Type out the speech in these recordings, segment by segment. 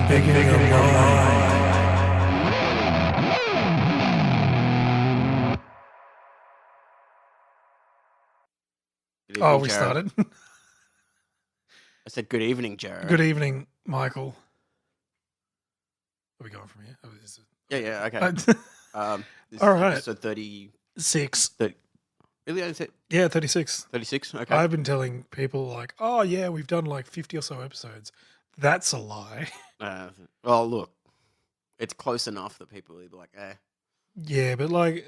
Picking your mind. Good Oh, evening, we Jared. started. I said good evening, Jared. Good evening, Michael. Are we going from here? Oh, is Yeah, okay. it... This All is right. episode 30. 6. Really? Is it Yeah, 36. 36? Okay. I've been telling people like, oh yeah, we've done like 50 or so episodes. That's a lie. Well, look, it's close enough that people will be like, Yeah, but like,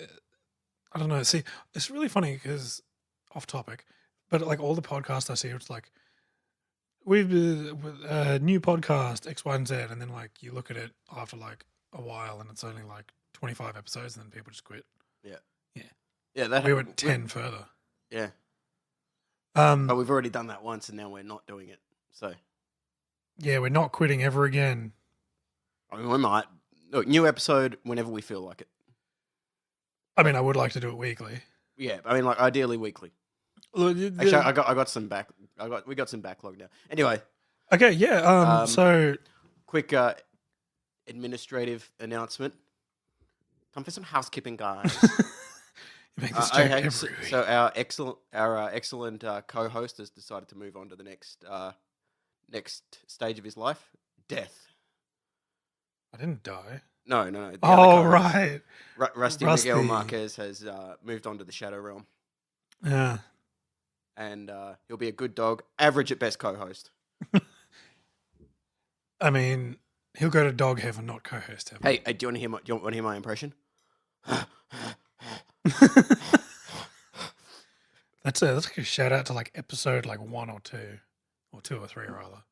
I don't know. See, it's really funny because off topic, but like all the podcasts I see, it's like, we've new podcast X, Y, and Z, and then like you look at it after like a while, and it's only like 25 episodes, and then people just quit. yeah, that We went 10 further. Yeah, but Um, we've already done that once, and now we're not doing it. So, yeah, we're not quitting ever again. I mean, we might. Look, new episode whenever we feel like it. I mean, I would like to do it weekly. Yeah, I mean, like ideally weekly. Look, Actually, I got some back. We got some backlog now. Anyway, okay, yeah. So quick administrative announcement. Time for some housekeeping, guys. you make this joke Okay, every week. so our excellent co-host has decided to move on to the next stage of his life, death. I didn't die. No. The other Oh, co-host, right. Rusty Miguel Marquez has moved on to the Shadow Realm, Yeah. and he'll be a good dog, average at best co-host. I mean, he'll go to dog heaven, not co-host heaven. Hey, do you want to hear my impression? That's like a shout out to like episode like 1 or 2, or 2 or 3 rather.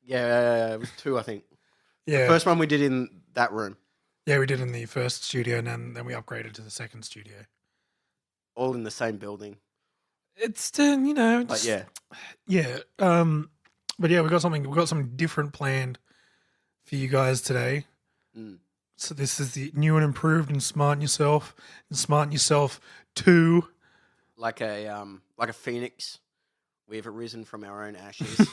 Yeah, it was 2, I think. Yeah. The first one we did in that room, Yeah, we did in the first studio, and then we upgraded to the second studio. all in the same building. It's you know, But yeah, yeah. But yeah, we got something different planned for you guys today. Mm. So this is the new and improved and Smart Yourself 2. like a phoenix, we've arisen from our own ashes.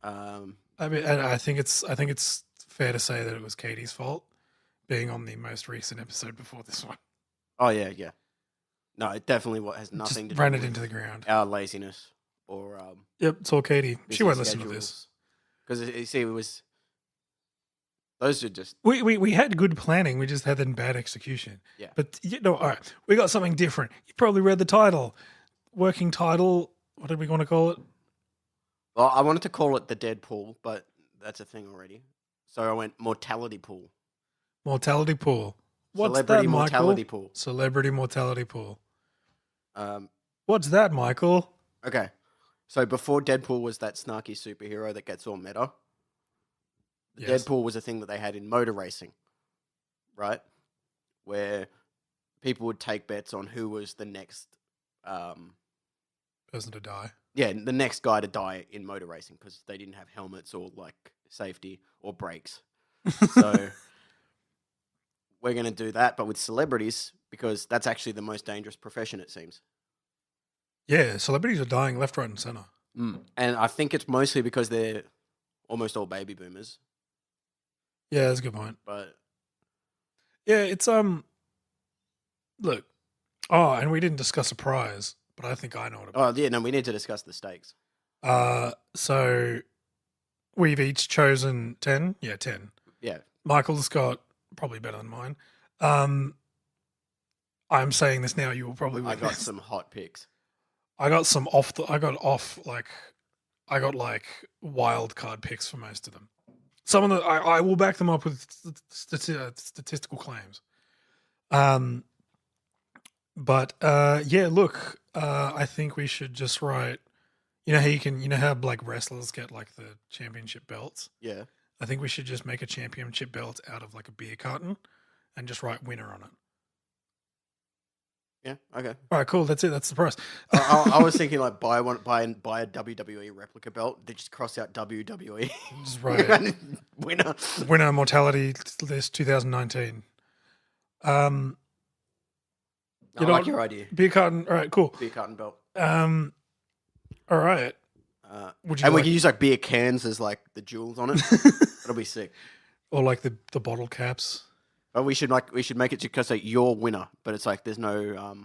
I mean, and I think it's fair to say that it was Katie's fault being on the most recent episode before this one. Oh yeah. No, it definitely has nothing Just to ran do it with into the ground. our laziness or Yep, it's all Katie. She won't listen to this. because you see, it was those are just We had good planning. We just had then bad execution. Yeah. But all right, we got something different. You probably read the title, working title. What did we want to call it? well, I wanted to call it the dead pool, but that's a thing already. So I went mortality pool, Mortality pool. What's celebrity that, mortality Michael? pool. Celebrity mortality pool. Um, What's that, Michael? okay, so before Deadpool was that snarky superhero that gets all meta. Yes. Deadpool was a thing that they had in motor racing, right? Where people would take bets on who was the next, Person to die. the next guy to die in motor racing because they didn't have helmets or like safety or brakes. So we're going to do that, but with celebrities because that's actually the most dangerous profession, it seems. Yeah, celebrities are dying left, right, and center. And I think it's mostly because they're almost all baby boomers. Yeah, that's a good point. But Yeah, it's look. Oh, and we didn't discuss a prize, but I think I know what it oh yeah, no, we need to discuss the stakes. So we've each chosen 10. Yeah, 10. Yeah, Michael's got probably better than mine. I'm saying this now. You will probably win I got this. some hot picks. I got some I got like wild card picks for most of them. Some of the I will back them up with statistical claims. But yeah, look, I think we should just write. You know how like wrestlers get like the championship belts. Yeah. I think we should just make a championship belt out of like a beer carton, and just write winner on it. Yeah. Okay. All right, cool. That's it. That's the price. I was thinking like buy a WWE replica belt. They just cross out WWE. Just write Winner. Winner mortality list 2019. I like your idea. Beer carton. All right, cool. Beer carton belt. All right. Would you And we like, can use like beer cans as like the jewels on it. That'll be sick. or like the bottle caps? But we should make it because like your winner, but it's like there's no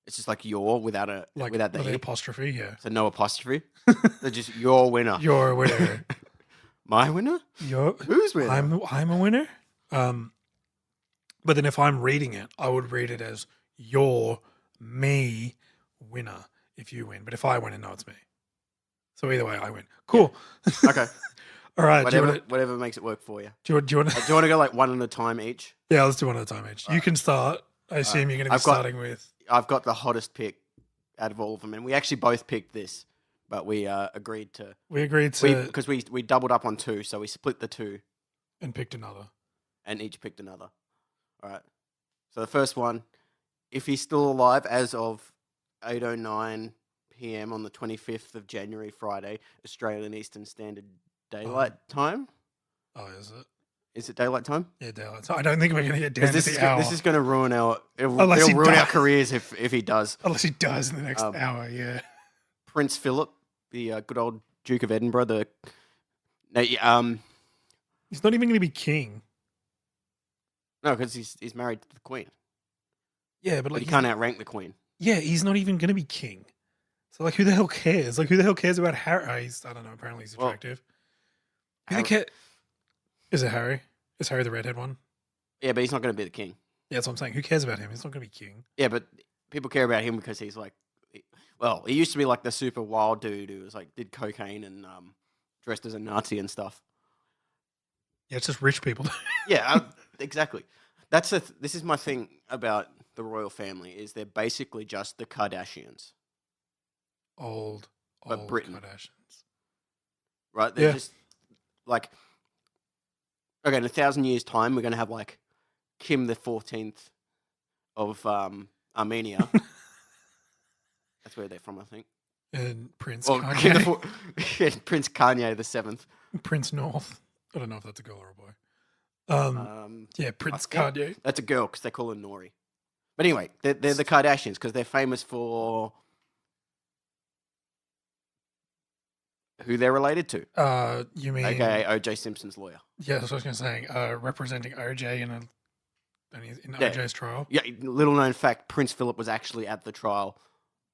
it's just like your without Like without the with the E. apostrophe, yeah. So no apostrophe. They're just your winner. You're a winner. My winner? You're, Who's winner? I'm a winner. But then if I'm reading it, I would read it as your me winner if you win. But if I win, and no, it's me. So either way, I win. Cool. Okay. All right. Whatever makes it work for you. Do you want Do you want to go like one at a time each? Yeah, let's do one at a time each. You can start. I assume you're going to be starting with. I've got the hottest pick out of all of them, and we actually both picked this, but we agreed to. We agreed to. Because we doubled up on two, so we split the two And picked another. and each picked another. All right. So the first one, if he's still alive as of 8:09 p.m. on the 25th of January, Friday, Australian Eastern Standard Daylight Time. Oh, is it? Is it daylight time? Yeah, daylight. So I don't think we're going to get down to This the hour. this is going to ruin Unless he it'll ruin our does. careers if he does. Unless he does in the next hour, yeah. Prince Philip, the good old Duke of Edinburgh, He's not even going to be king. no, because he's married to the Queen. Yeah, but But like, he can't outrank the Queen. yeah, he's not even going to be king. So like, who the hell cares? Like, who the hell cares about Harry? I don't know. Apparently, he's Well, attractive. Who the care? Is it Harry? Is Harry the redhead one? Yeah, but he's not going to be the king. Yeah, that's what I'm saying. Who cares about him? He's not going to be king. Yeah, but people care about him because he's like, well, he used to be like the super wild dude who was like did cocaine and dressed as a Nazi and stuff. Yeah, it's just rich people. Yeah, exactly. This is my thing about the royal family is they're basically just the Kardashians, old But Britain. Kardashians. right? They're Yeah. just like, okay, in 1,000 years' time, we're going to have like Kim the 14th of Armenia. That's where they're from, I think. And Prince Well, Kanye. Kim Prince Kanye the 7th. Prince North. I don't know if that's a girl or a boy. Yeah, Prince yeah. Kanye. That's a girl because they call her Nori. But anyway, they're the Kardashians because they're famous for who they're related to. You mean? AKA O.J. Simpson's lawyer. Yeah, that's what I was going to say. Representing OJ in Yeah. OJ's trial. Yeah, little known fact: Prince Philip was actually at the trial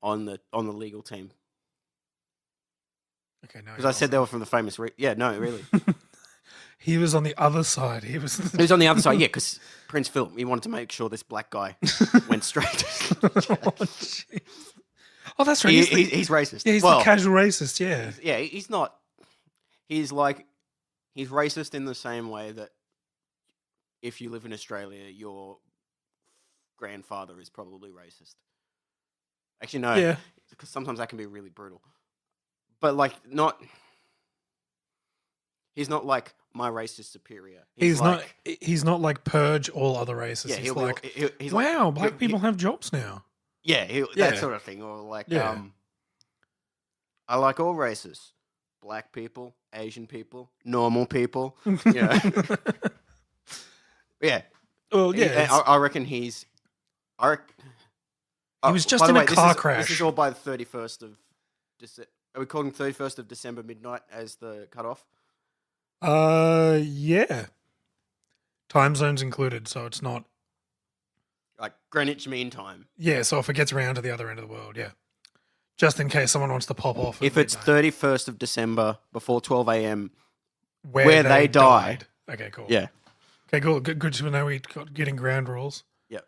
on the legal team Okay, no. because I said they were from the famous. Yeah, no, really. He was on the other side. He was. He was on the other side. Yeah, because Prince Philip, he wanted to make sure this black guy went straight. Oh, jeez. Oh, that's right. He's racist. Yeah, he's well, the casual racist. Yeah. yeah, he's not. He's like, he's racist in the same way that if you live in Australia, your grandfather is probably racist. Actually, no. Yeah. Because sometimes that can be really brutal. But like, not. He's not like my race is superior. He's like, not. He's not like purge all other races. Yeah, he's he'll like, be, he's wow, like, black people have jobs now. Yeah, Yeah. that sort of thing, or like, Yeah. I like all races: black people, Asian people, normal people. Yeah, yeah. Well, yeah. I reckon he's. He was just in a car crash. This is all by the 31st of December. Are we calling 31st of December midnight as the cutoff? Yeah. Time zones included, so it's not. Like Greenwich Mean Time. Yeah, so if it gets around to the other end of the world, yeah. Just in case someone wants to pop off. If it's 31st of December before 12 a.m., where they died. Okay, cool. yeah, Okay, cool. Good to know we got getting ground rules yeah.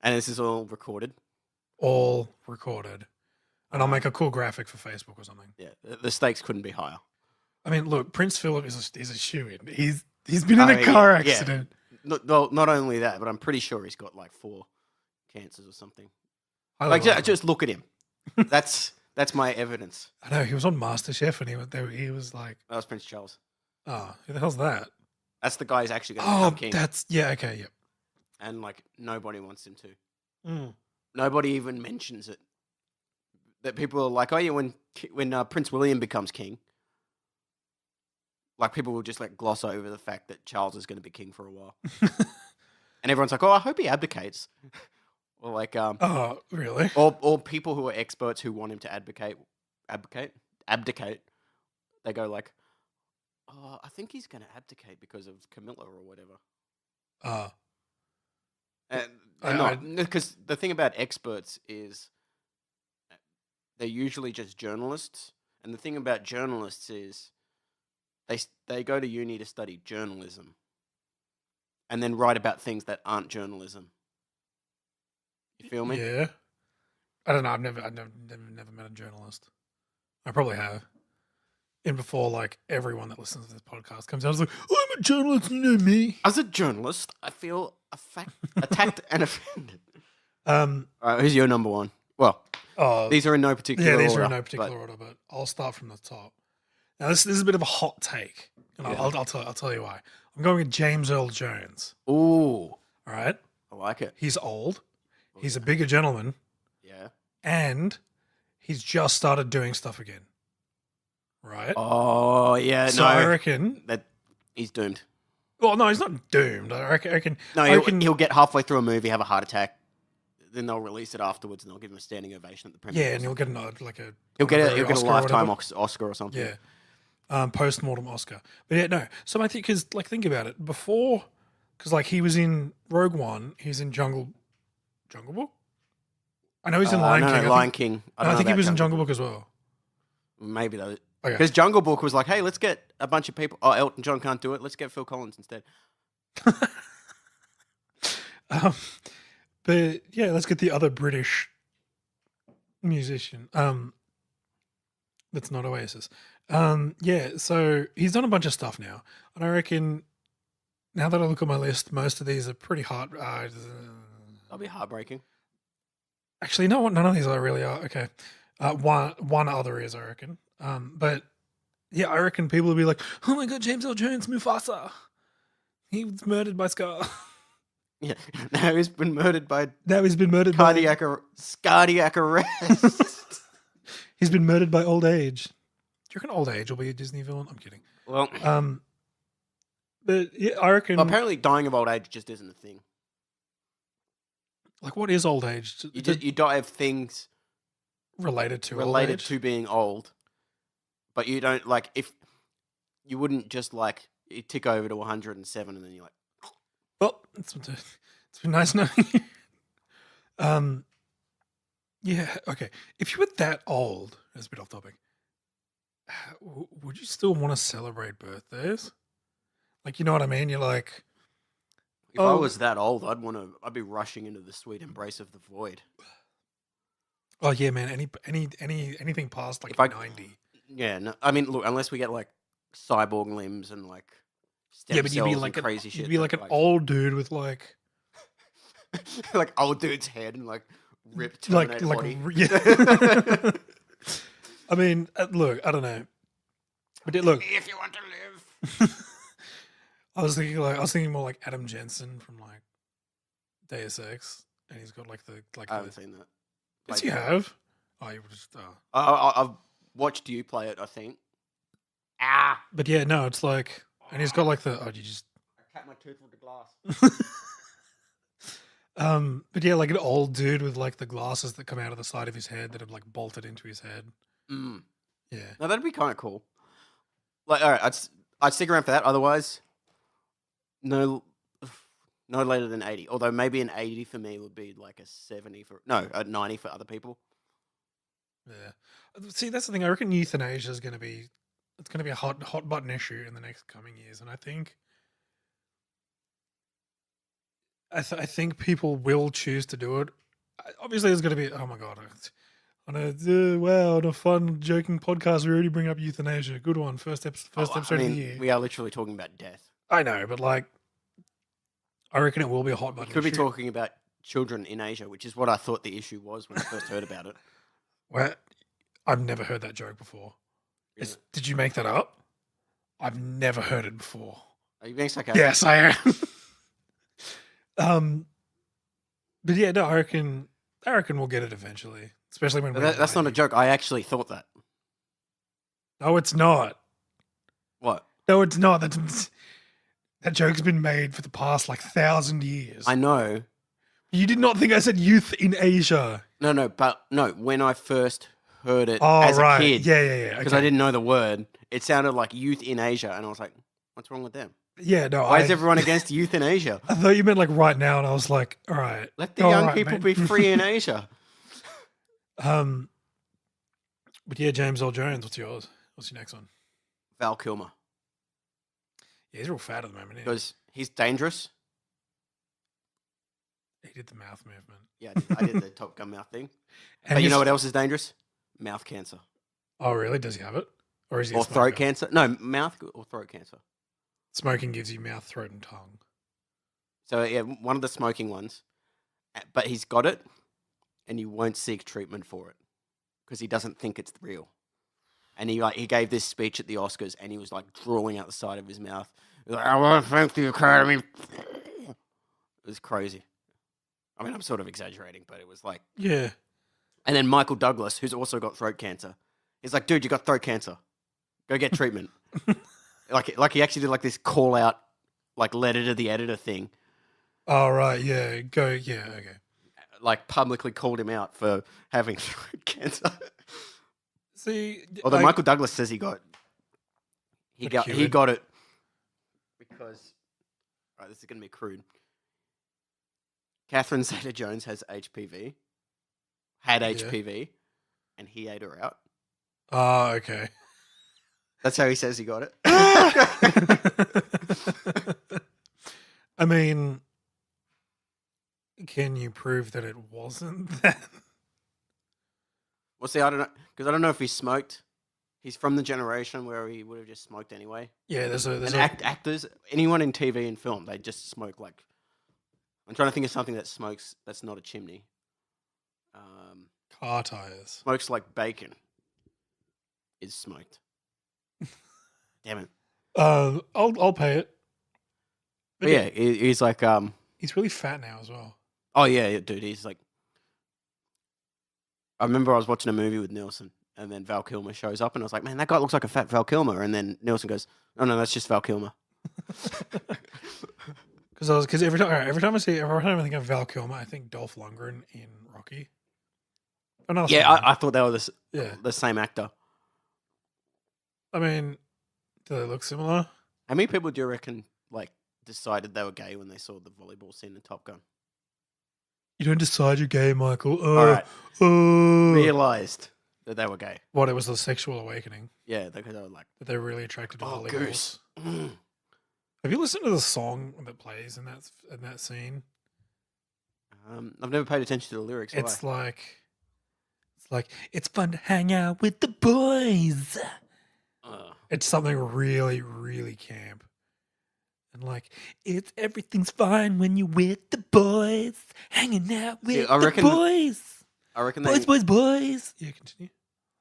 And this is all recorded. all recorded. And I'll make a cool graphic for Facebook or something. Yeah, the stakes couldn't be higher. I mean, look, Prince Philip is a shoo-in. He's been in a car accident. Not only that, but I'm pretty sure he's got like 4 cancers or something. I Like, love him. just look at him. That's my evidence. I know he was on MasterChef and he was like, That was Prince Charles. oh, who the hell's that? That's the guy who's actually going to Oh, become king. that's okay, yep. And like nobody wants him to. Mm. Nobody even mentions it. That people are like, oh yeah, when Prince William becomes king, like people will just like gloss over the fact that Charles is going to be king for a while, and everyone's like, oh, I hope he abdicates, or like Oh, really? or people who are experts who want him to abdicate, abdicate, they go like, "Oh, I think he's going to abdicate because of Camilla or whatever." Uh, And I- they're not, because the thing about experts is they're usually just journalists, and the thing about journalists is they go to uni to study journalism, and then write about things that aren't journalism. You feel me? yeah. I don't know. I've never met a journalist. I probably have. And before, like, everyone that listens to this podcast comes out, it's like, oh, I'm a journalist, you know me. As a journalist, I feel attacked and offended. Um, All right, who's your number one? Well, oh, these are in no particular yeah, order. these are in no but- particular order, but I'll start from the top. Now, this is a bit of a hot take, and Yeah. I'll tell you why. I'm going with James Earl Jones. Ooh, All right, I like it. he's old, he's a bigger gentleman, Yeah. and he's just started doing stuff again. Right. Oh, yeah. so no, I reckon. that he's doomed. Well, no, he's not doomed. I reckon. No, I he'll, reckon he'll get halfway through a movie, have a heart attack, then they'll release it afterwards, and they'll give him a standing ovation at the premiere. yeah, and he'll get a He'll get a Oscar or lifetime whatever. Oscar or something. Yeah. Post-mortem Oscar. But yeah, no. So I think, because, like, think about it. Before, because, like, he was in Rogue One, he's in Jungle Book? I know he's in Lion no, King. Lion King. I think he was in Jungle Book as well. Maybe though. Okay. Because Jungle Book was like, hey, let's get a bunch of people. Oh, Elton John can't do it. Let's get Phil Collins instead. But yeah, let's get the other British musician. That's not Oasis. Yeah, so he's done a bunch of stuff now, and I reckon now that I look at my list, most of these are pretty hard. That'll be heartbreaking. Actually, no, none of these are really are. Okay, one other is, I reckon. But yeah, I reckon people will be like, "Oh my god, James Earl Jones, Mufasa, he was murdered by Scar." Yeah. Now he's been murdered by Now he's been murdered cardiac arrest. He's been murdered by old age. Do you reckon old age will be a Disney villain? I'm kidding. Well, But yeah, I reckon. apparently dying of old age just isn't a thing. Like, what is old age? You die of things Related to old related age? to being old, but you don't like if you wouldn't just like you tick over to 107 and then you're like, Well, it's been nice knowing you. Yeah, okay. If you were that old, that's a bit off topic, would you still want to celebrate birthdays? Like, you know what I mean? You're like, if I Oh. was that old, I'd be rushing into the sweet embrace of the void. oh yeah, man. Anything past like If I- 90. Yeah, no, I mean, look, unless we get like cyborg limbs and like stem Yeah, but you'd be cells like and crazy shit. You'd be like an that, old dude with like like old dude's head and like ripped like Terminator body. yeah. I mean, look, I don't know, but look, If you want to live. I was thinking more like Adam Jensen from like Deus Ex, and he's got like the I haven't seen that. Yes, Played you that. have. Oh, you were just. I've watched you play it, I think. Ah! But yeah, no, it's like, and he's got like the. Oh, you just. I cut my tooth with the glass. But yeah, like an old dude with like the glasses that come out of the side of his head that have like bolted into his head. Mm. Yeah. No, that'd be kind of cool. Like, all right, I'd stick around for that. Otherwise, no later than 80. Although maybe an 80 for me would be like a 90 for other people. Yeah. See, that's the thing. I reckon euthanasia is going to be, it's going to be a hot button issue in the next coming years, and I think. I think people will choose to do it. Obviously, there's going to be. Oh my god! On a fun joking podcast, we already bring up euthanasia. Good one, first episode of the year. We are literally talking about death. I know, but like, I reckon it will be a hot We button. could be issue. talking about children in Asia, which is what I thought the issue was when I first heard about it. Well, I've never heard that joke before. Did you make that up? I've never heard it before. Are you being sarcastic? Yes, I am. But yeah, no, I reckon we'll get it eventually, especially when we're That's not a 90. joke. I actually thought that. No, it's not. What? No, it's not. That joke's been made for the past like 1,000 years. I know. You did not think I said youth in Asia. No, but no. When I first heard it Oh, as right. a kid Yeah. because I didn't know the word. It sounded like youth in Asia, and I was like, "What's wrong with them? Yeah, no, Why is everyone against youth in Asia? I thought you meant like right now, and I was like, all right. Let the all young right, people mate. be free in Asia." But yeah, James Earl Jones, what's yours? What's your next one? Val Kilmer, Yeah, he's real fat at the moment. because he's dangerous. He did the mouth movement. Yeah, I did the Top Gun mouth thing. And But you know what else is dangerous? Mouth cancer. Oh, really? Does he have it? Or is he a Or smoker? throat cancer. No, mouth or throat cancer. Smoking gives you mouth, throat, and tongue. So, yeah, one of the smoking ones. But he's got it, and he won't seek treatment for it because he doesn't think it's real. And he gave this speech at the Oscars, and he was like drooling out the side of his mouth. He was like, "I want to thank the Academy." It was crazy. I mean, I'm sort of exaggerating, but it was like. Yeah. And then Michael Douglas, who's also got throat cancer, he's like, "Dude, you got throat cancer. Go get treatment." like he actually did like this call out, like letter to the editor thing. Oh, right. Yeah. Go. Yeah. Okay. Like publicly called him out for having throat cancer. See, Although Michael Douglas says he got it because. All right, this is going to be crude. Catherine Zeta-Jones has HPV, had HPV, and he ate her out. Oh, okay. That's how he says he got it. I mean, can you prove that it wasn't that? Well, see, I don't know, because I don't know if he smoked. He's from the generation where he would have just smoked anyway. Yeah, there's And actors, anyone in TV and film, they just smoke like. I'm trying to think of something that smokes that's not a chimney. car tires. Smokes like bacon. Is smoked. Damn it. I'll pay it. But yeah, he's like he's really fat now as well. Oh yeah, dude, he's like. I remember I was watching a movie with Nielsen, and then Val Kilmer shows up, and I was like, "Man, that guy looks like a fat Val Kilmer." And then Nielsen goes, "Oh no, that's just Val Kilmer." Because every time I think of Val Kilmer, I think Dolph Lundgren in Rocky. Another Yeah, song. I thought they were Yeah. the same actor. I mean, do they look similar? How many people do you reckon like decided they were gay when they saw the volleyball scene in Top Gun? You don't decide you're gay, Michael. All right, Oh. realized that they were gay. What, it was the sexual awakening Yeah, because they were like, that they're really attracted to "Oh, volleyballs. Goose." Mm. Have you listened to the song that plays in that scene? I've never paid attention to the lyrics. It's Why? like it's fun to hang out with the boys. It's something really, really camp. And like, everything's fine when you're with the boys, hanging out with the boys. I reckon Boys. Yeah, continue.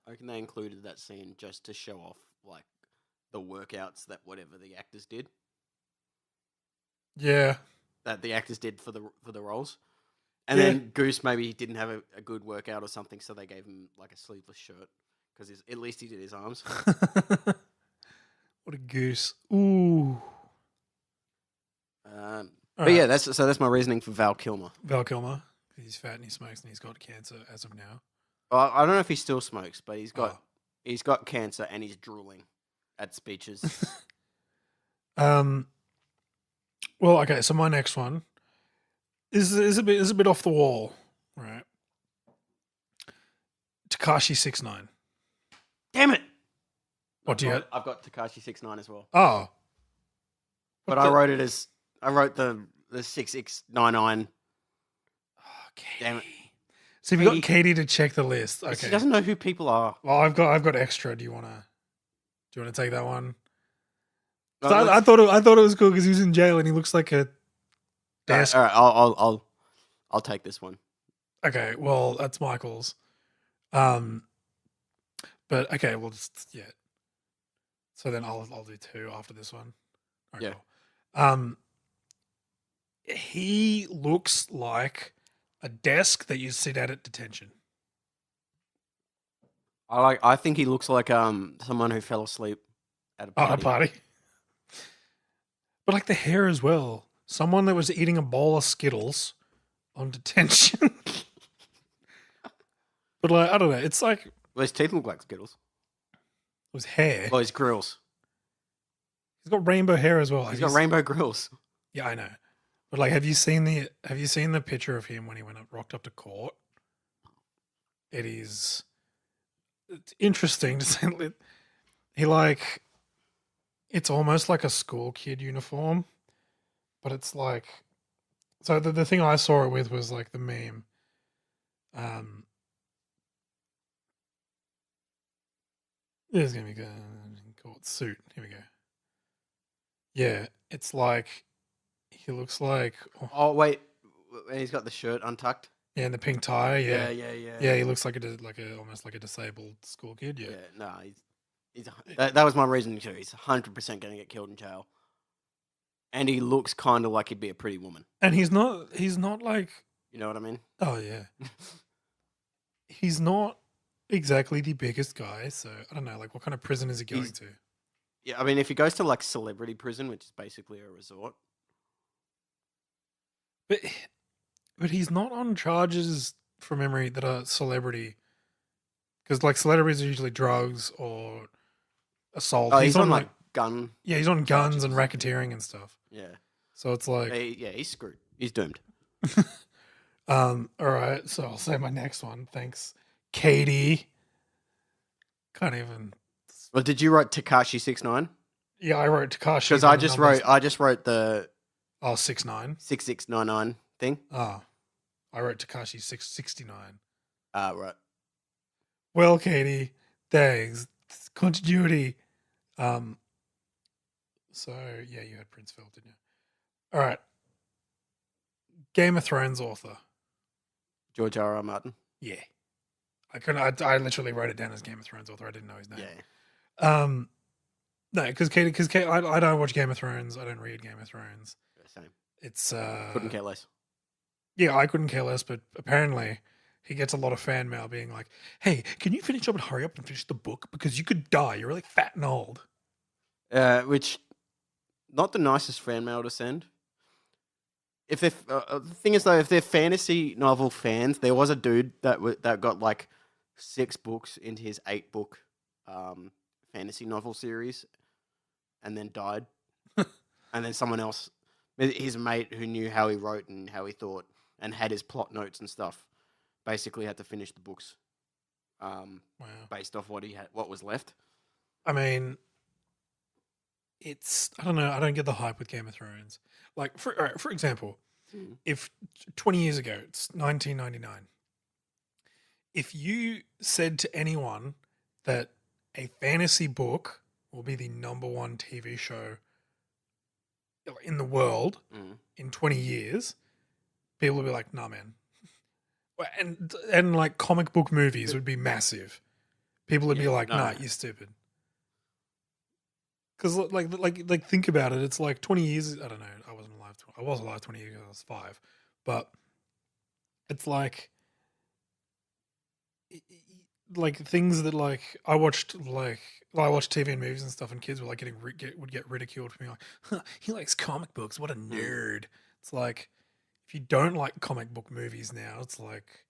I reckon they included that scene just to show off like the workouts that whatever the actors did. Yeah. That the actors did for the roles. And then Goose maybe didn't have a good workout or something, so they gave him like a sleeveless shirt because at least he did his arms. What a goose. Ooh. But yeah, that's my reasoning for Val Kilmer. Val Kilmer. He's fat and he smokes and he's got cancer as of now. Well, I don't know if he still smokes, but he's got cancer and he's drooling at speeches. Well, okay, so my next one is a bit off the wall, right? Tekashi 6ix9ine. Damn it! What do you got? I've got Tekashi 6ix9ine as well. Oh. But I wrote the 6X99. Oh, Katie. Damn it. So you've got Katie to check the list. Okay. She doesn't know who people are. Well, I've got extra. Do you wanna take that one? So I thought it was cool because he was in jail and he looks like a desk. All right, I'll take this one. Okay, well that's Michael's. But okay, well yeah. So then I'll do two after this one. All right, yeah. Cool. He looks like a desk that you sit at detention. I think he looks like someone who fell asleep at a party. On a party. But like the hair as well. Someone that was eating a bowl of Skittles on detention. But like, I don't know. It's like Well, his teeth look like Skittles. His hair. Well, his grills. He's got rainbow hair as well. He's got rainbow grills. Yeah, I know. But like, have you seen the picture of him when he rocked up to court? It's interesting to say. He like, it's almost like a school kid uniform, but it's like, so the thing I saw it with was like the meme. There's gonna be good court suit. Here we go. Yeah, it's like he looks like Oh wait, and he's got the shirt untucked. yeah, and the pink tie. Yeah, Yeah. he looks like almost like a disabled school kid. Yeah, No, that was my reason too. He's 100% going to get killed in jail, and he looks kind of like he'd be a pretty woman. and he's not like, You know what I mean? oh yeah, he's not exactly the biggest guy. So I don't know, like, what kind of prison is he going to? Yeah, I mean, if he goes to like celebrity prison, which is basically a resort. But he's not on charges from memory that are celebrity, because like celebrities are usually drugs or assault. Oh, he's on like gun. Yeah, he's on guns charges. and racketeering and stuff. Yeah. So it's like, He's screwed. He's doomed. all right. So I'll say my next one. Thanks, Katie. Can't even. Well, did you write Tekashi 6ix9ine? Yeah, I wrote Tekashi. Because I just wrote the 6ix9ine 6699 thing. Oh, I wrote Tekashi 669. Right. Well, Katie, thanks. Continuity. So yeah, you had Prince Phil, didn't you? All right. Game of Thrones author. George R.R. Martin. Yeah. I literally wrote it down as Game of Thrones author. I didn't know his name. Yeah. No, because Katie, I don't watch Game of Thrones. I don't read Game of Thrones. Same. It's Couldn't care less. Yeah, I couldn't care less, but apparently he gets a lot of fan mail being like, "Hey, can you finish up and hurry up and finish the book because you could die. You're really fat and old." Which, not the nicest fan mail to send. If they, the thing is though, if they're fantasy novel fans, there was a dude that got like 6 books into his 8-book fantasy novel series, and then died, and then someone else, his mate who knew how he wrote and how he thought and had his plot notes and stuff, basically had to finish the books, Wow. based off what was left. I mean, I don't know. I don't get the hype with Game of Thrones. Like, for example, if 20 years ago, it's 1999, if you said to anyone that a fantasy book will be the #1 TV show in the world in 20 years, people would be like, "Nah, man." And like comic book movies would be massive. People would be like, "Nah, you're stupid." Because like think about it. It's like 20 years. I don't know. I wasn't alive. I was alive 20 years ago. I was 5, but it's like things that like I watched TV and movies and stuff, and kids were like would get ridiculed for being like, huh, "He likes comic books. What a nerd." It's like, if you don't like comic book movies now, it's like,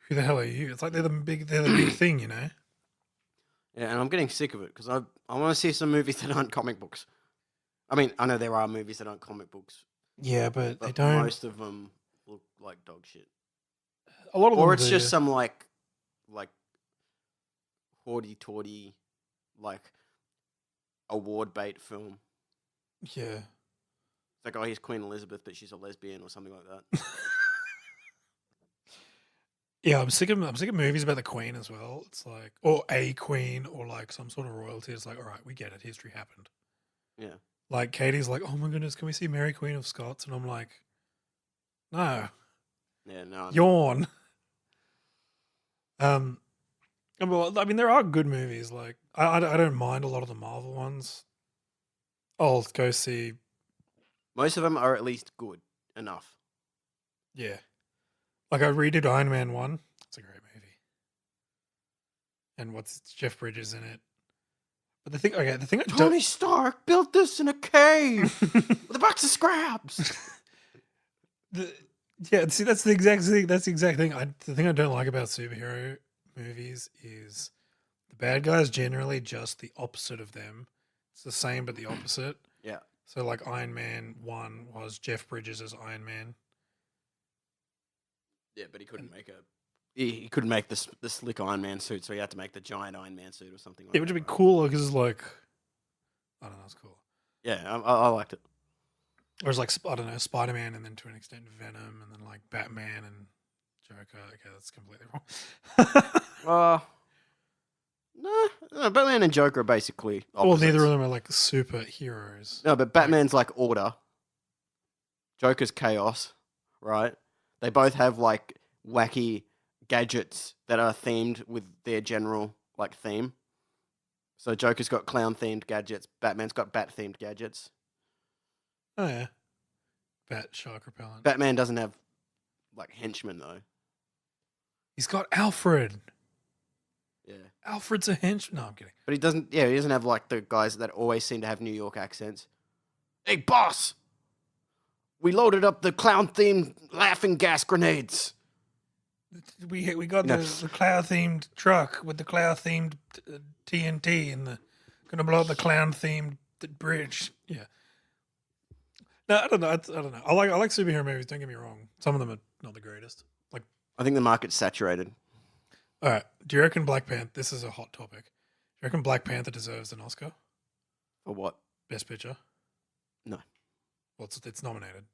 who the hell are you? It's like they're the big thing, you know. Yeah, and I'm getting sick of it because I want to see some movies that aren't comic books. I mean, I know there are movies that aren't comic books. Yeah, but they don't. Most of them look like dog shit. A lot of them, or it's just some like hoity-toity, like award bait film. Yeah. It's like, oh, here's Queen Elizabeth, but she's a lesbian or something like that. Yeah, I'm sick of movies about the Queen as well. It's like, or a queen, or like some sort of royalty. It's like, all right, we get it. History happened. Yeah. Like Katie's like, "Oh my goodness, can we see Mary Queen of Scots?" And I'm like, no. Yeah, no. Yawn. Well, I mean, there are good movies. Like, I don't mind a lot of the Marvel ones. I'll go see. Most of them are at least good enough. Yeah. Like, I redid Iron Man 1. It's a great movie. And Jeff Bridges in it. But the thing I don't... Tony Stark built this in a cave with a box of scraps. Yeah, see, that's the exact thing. That's the exact thing. The thing I don't like about superhero movies is bad guy is generally just the opposite of them. It's the same but the opposite. Yeah. So like Iron Man 1 was Jeff Bridges as Iron Man. Yeah, but he couldn't make he couldn't make the slick Iron Man suit, so he had to make the giant Iron Man suit or something like Yeah, that. which would be right? cooler because like I don't know, it's cool. Yeah, I liked it. Or it's like I don't know, Spider Man, and then to an extent Venom, and then like Batman and Joker. Okay, that's completely wrong. No, Batman and Joker are basically opposites. Well, neither of them are like superheroes. No, but Batman's like order. Joker's chaos, right? They both have like wacky gadgets that are themed with their general like theme. So Joker's got clown themed gadgets. Batman's got bat themed gadgets. Oh yeah, Bat shark repellent. Batman doesn't have like henchmen though. He's got Alfred. Yeah, Alfred's a henchman. No, I'm kidding. but he doesn't. Yeah, he doesn't have like the guys that always seem to have New York accents. Hey, boss! We loaded up the clown themed laughing gas grenades. We got No. the cloud themed truck with the cloud themed TNT and the gonna blow up the clown themed bridge. Yeah. No, I don't know. I don't know. I like superhero movies. Don't get me wrong. Some of them are not the greatest. Like, I think the market's saturated. all right. Do you reckon Black Panther? This is a hot topic. Do you reckon Black Panther deserves an Oscar? For what? Best Picture? No. Well, it's nominated.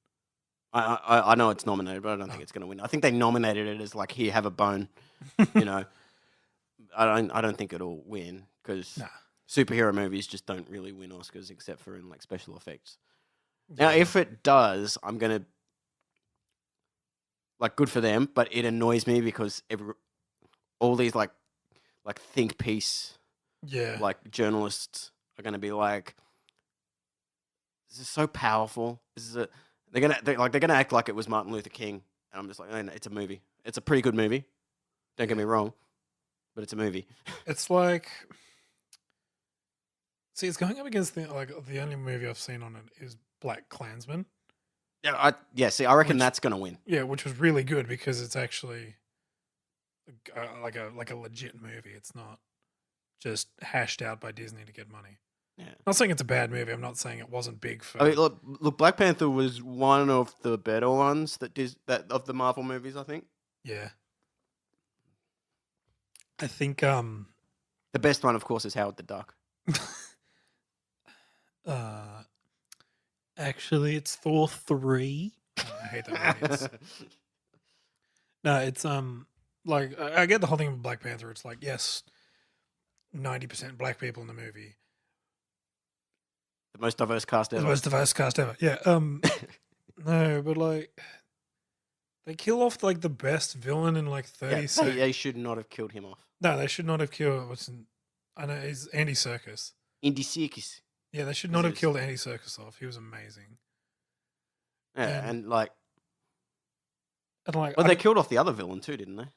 I know it's nominated, but I don't think it's going to win. I think they nominated it as like, here, have a bone. You know, I don't think it'll win because Nah. superhero movies just don't really win Oscars except for in like special effects. Now, if it does, I'm gonna like good for them, but it annoys me because all these like think piece Yeah. like journalists are gonna be like, this is so powerful. They're gonna act like it was Martin Luther King, and I'm just like, oh, no, it's a movie. It's a pretty good movie. Don't get me wrong, but it's a movie. It's like, see, it's going up against the only movie I've seen on it is Black Klansman. Yeah. See, I reckon Which- that's gonna win. Yeah, which was really good because it's actually like a legit movie. It's not just hashed out by Disney to get money. Yeah. Not saying it's a bad movie. I'm not saying it wasn't big for. I mean, look, Black Panther was one of the better ones that of the Marvel movies. I think Yeah. I think the best one, of course, is Howard the Duck. actually it's Thor 3. I hate that movie. No, it's like I get the whole thing with Black Panther. It's like, yes, 90% black people in the movie. The most diverse cast The ever. most diverse cast ever. Yeah. No, but like they kill off like the best villain in like 30 Yeah, seconds. they should not have killed him off. No, they should not have killed I know he's Andy Serkis. Indy Circus. Yeah, they should not have Yes. killed Andy Serkis off. He was amazing. Yeah, and like, And like well, they killed off the other villain too, didn't they?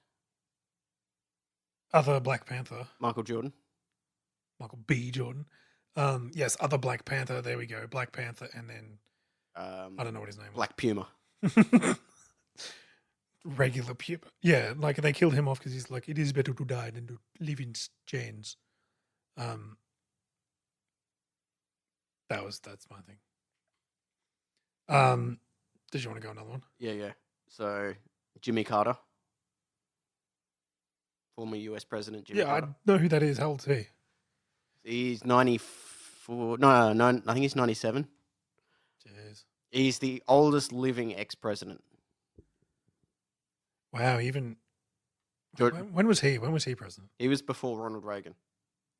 other Black Panther, Michael Jordan. Michael B. Jordan. Yes, other Black Panther. There we go. Black Panther, and then I don't know what his name Black Puma. was. Regular Puma. Yeah, like they killed him off because he's like, it is better to die than to live in chains. That's my thing. Did you want to go another one? Yeah. So Jimmy Carter, former U.S. president Jimmy Yeah, I Carter. know who that is. How old is he? He's 94. No, I think he's 97. Jeez. He's the oldest living ex-president. Wow. Even Good. when was he? When was he president? He was before Ronald Reagan.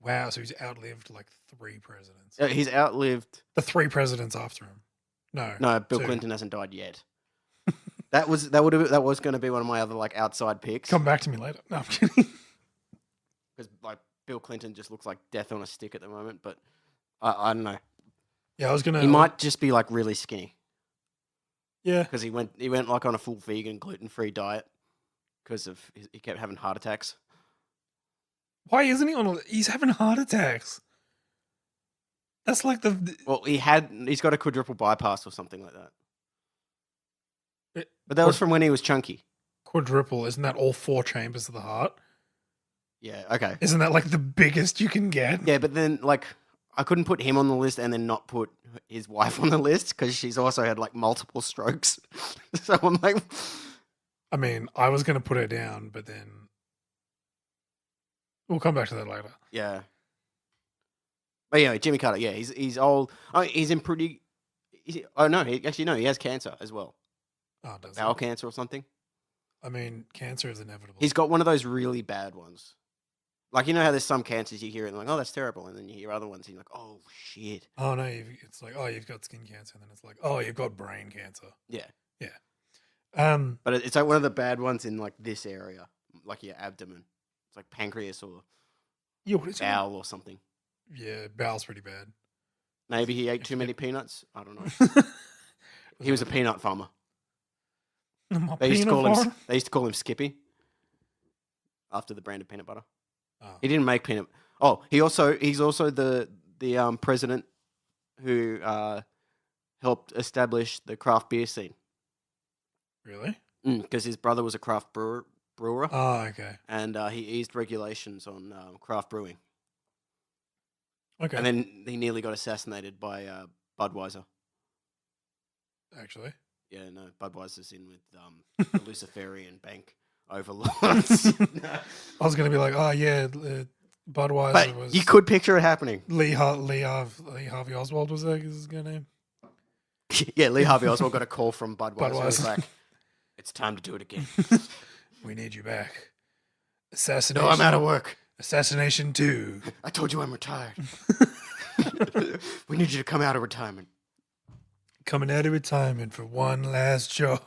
Wow. So he's outlived like 3 presidents. He's outlived. The 3 presidents after him. No, Bill 2. Clinton hasn't died yet. that was going to be one of my other like outside picks Come back to me later. No, I'm kidding. because like Bill Clinton just looks like death on a stick at the moment. But I don't know. Yeah, I was gonna. He might just be like really skinny Yeah. because he went like on a full vegan gluten-free diet because of he kept having heart attacks. Why isn't he on? He's having heart attacks. That's like the. Well, he's got a quadruple bypass or something like that. It- But that was from when he was chunky. Quadruple. Isn't that all 4 chambers of the heart? Yeah, okay. Isn't that like the biggest you can get? Yeah, but then like I couldn't put him on the list and then not put his wife on the list because she's also had like multiple strokes. So I'm like, I mean, I was going to put her down, but then we'll come back to that later. yeah. But yeah, Jimmy Carter. Yeah, he's old. Oh, he's in pretty. Oh no, he has cancer as well, Oh, does bowel it? cancer or something. I mean, cancer is inevitable. He's got one of those really bad ones. Like, you know how there's some cancers you hear and like, oh, that's terrible. And then you hear other ones and you're like, oh, shit. Oh, no. It's like, oh, you've got skin cancer. And then it's like, oh, you've got brain cancer. Yeah. But it's like one of the bad ones in like this area, like your abdomen. It's like pancreas or yeah, what is it? bowel or something. Yeah, bowel's pretty bad. Maybe he ate too many peanuts. I don't know. He was a peanut farmer. My They used peanut farm? to call him Skippy after the brand of peanut butter. Oh. He didn't make peanut. Oh, he's also the president who helped establish the craft beer scene. Really? Because his brother was a craft brewer, Oh, okay. and he eased regulations on craft brewing. Okay. And then he nearly got assassinated by Budweiser. Actually. Yeah, no, Budweiser's in with the Luciferian bank overlords. I was going to be like, oh, yeah, Budweiser But was. you could picture it happening. Lee Harvey Oswald was his good name. Yeah, Lee Harvey Oswald got a call from Budweiser. It was Budweiser. like, it's time to do it again. We need you back. Assassination. No, I'm out of work. Assassination 2. I told you I'm retired. We need you to come out of retirement. Coming out of retirement for one last job.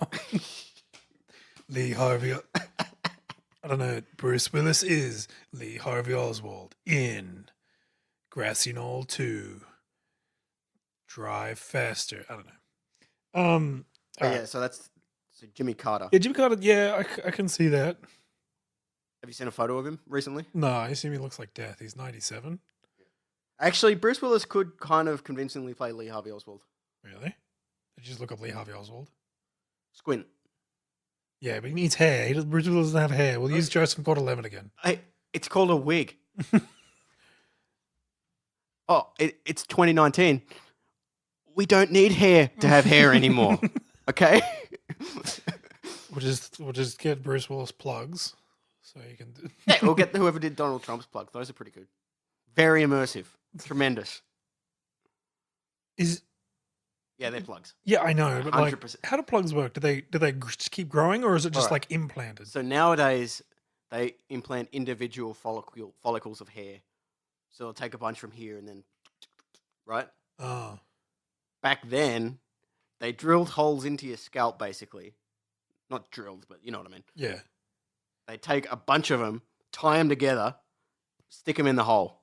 Lee Harvey. I don't know. Bruce Willis is Lee Harvey Oswald in Grassy Knoll 2. Drive faster. I don't know. But alright. yeah, so Jimmy Carter. Yeah, Jimmy Carter. Yeah, I can see that. Have you seen a photo of him recently? No, you see me looks like death. He's 97. Actually, Bruce Willis could kind of convincingly play Lee Harvey Oswald. Really? Did you just look up Lee Harvey Oswald? Squint. Yeah, but he needs hair. Bruce Willis doesn't have hair. We'll use Joseph Gordon-Levitt again. Hey, it's called a wig. Oh, it's 2019. We don't need hair to have hair anymore. Okay? We'll just get Bruce Willis plugs, so you can. Yeah, we'll get whoever did Donald Trump's plug. Those are pretty good. Very immersive. Tremendous. Yeah, they're plugs. Yeah, I know, but like, 100%. how do plugs work? Do they just keep growing, or is it just Alright. like implanted? So nowadays, they implant individual follicles of hair. So they'll take a bunch from here and then, right? Oh, Back then, they drilled holes into your scalp, basically. Not drilled, but you know what I mean. yeah. They take a bunch of them, tie them together, stick them in the hole.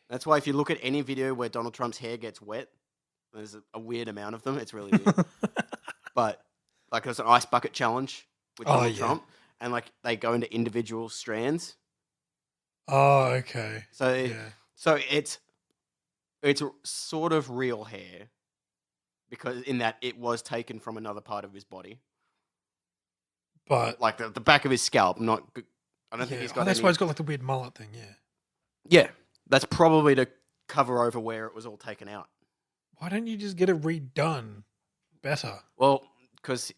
That's why if you look at any video where Donald Trump's hair gets wet, there's a weird amount of them. It's really weird. But like there's an ice bucket challenge with Oh, Donald yeah. Trump, and like they go into individual strands. Oh, okay. So Yeah. it's sort of real hair because in that it was taken from another part of his body, But like the back of his scalp. I don't think he's got. that's any- why he's got like the weird mullet thing. Yeah. Yeah, that's probably to cover over where it was all taken out. Why don't you just get it redone better? Well, because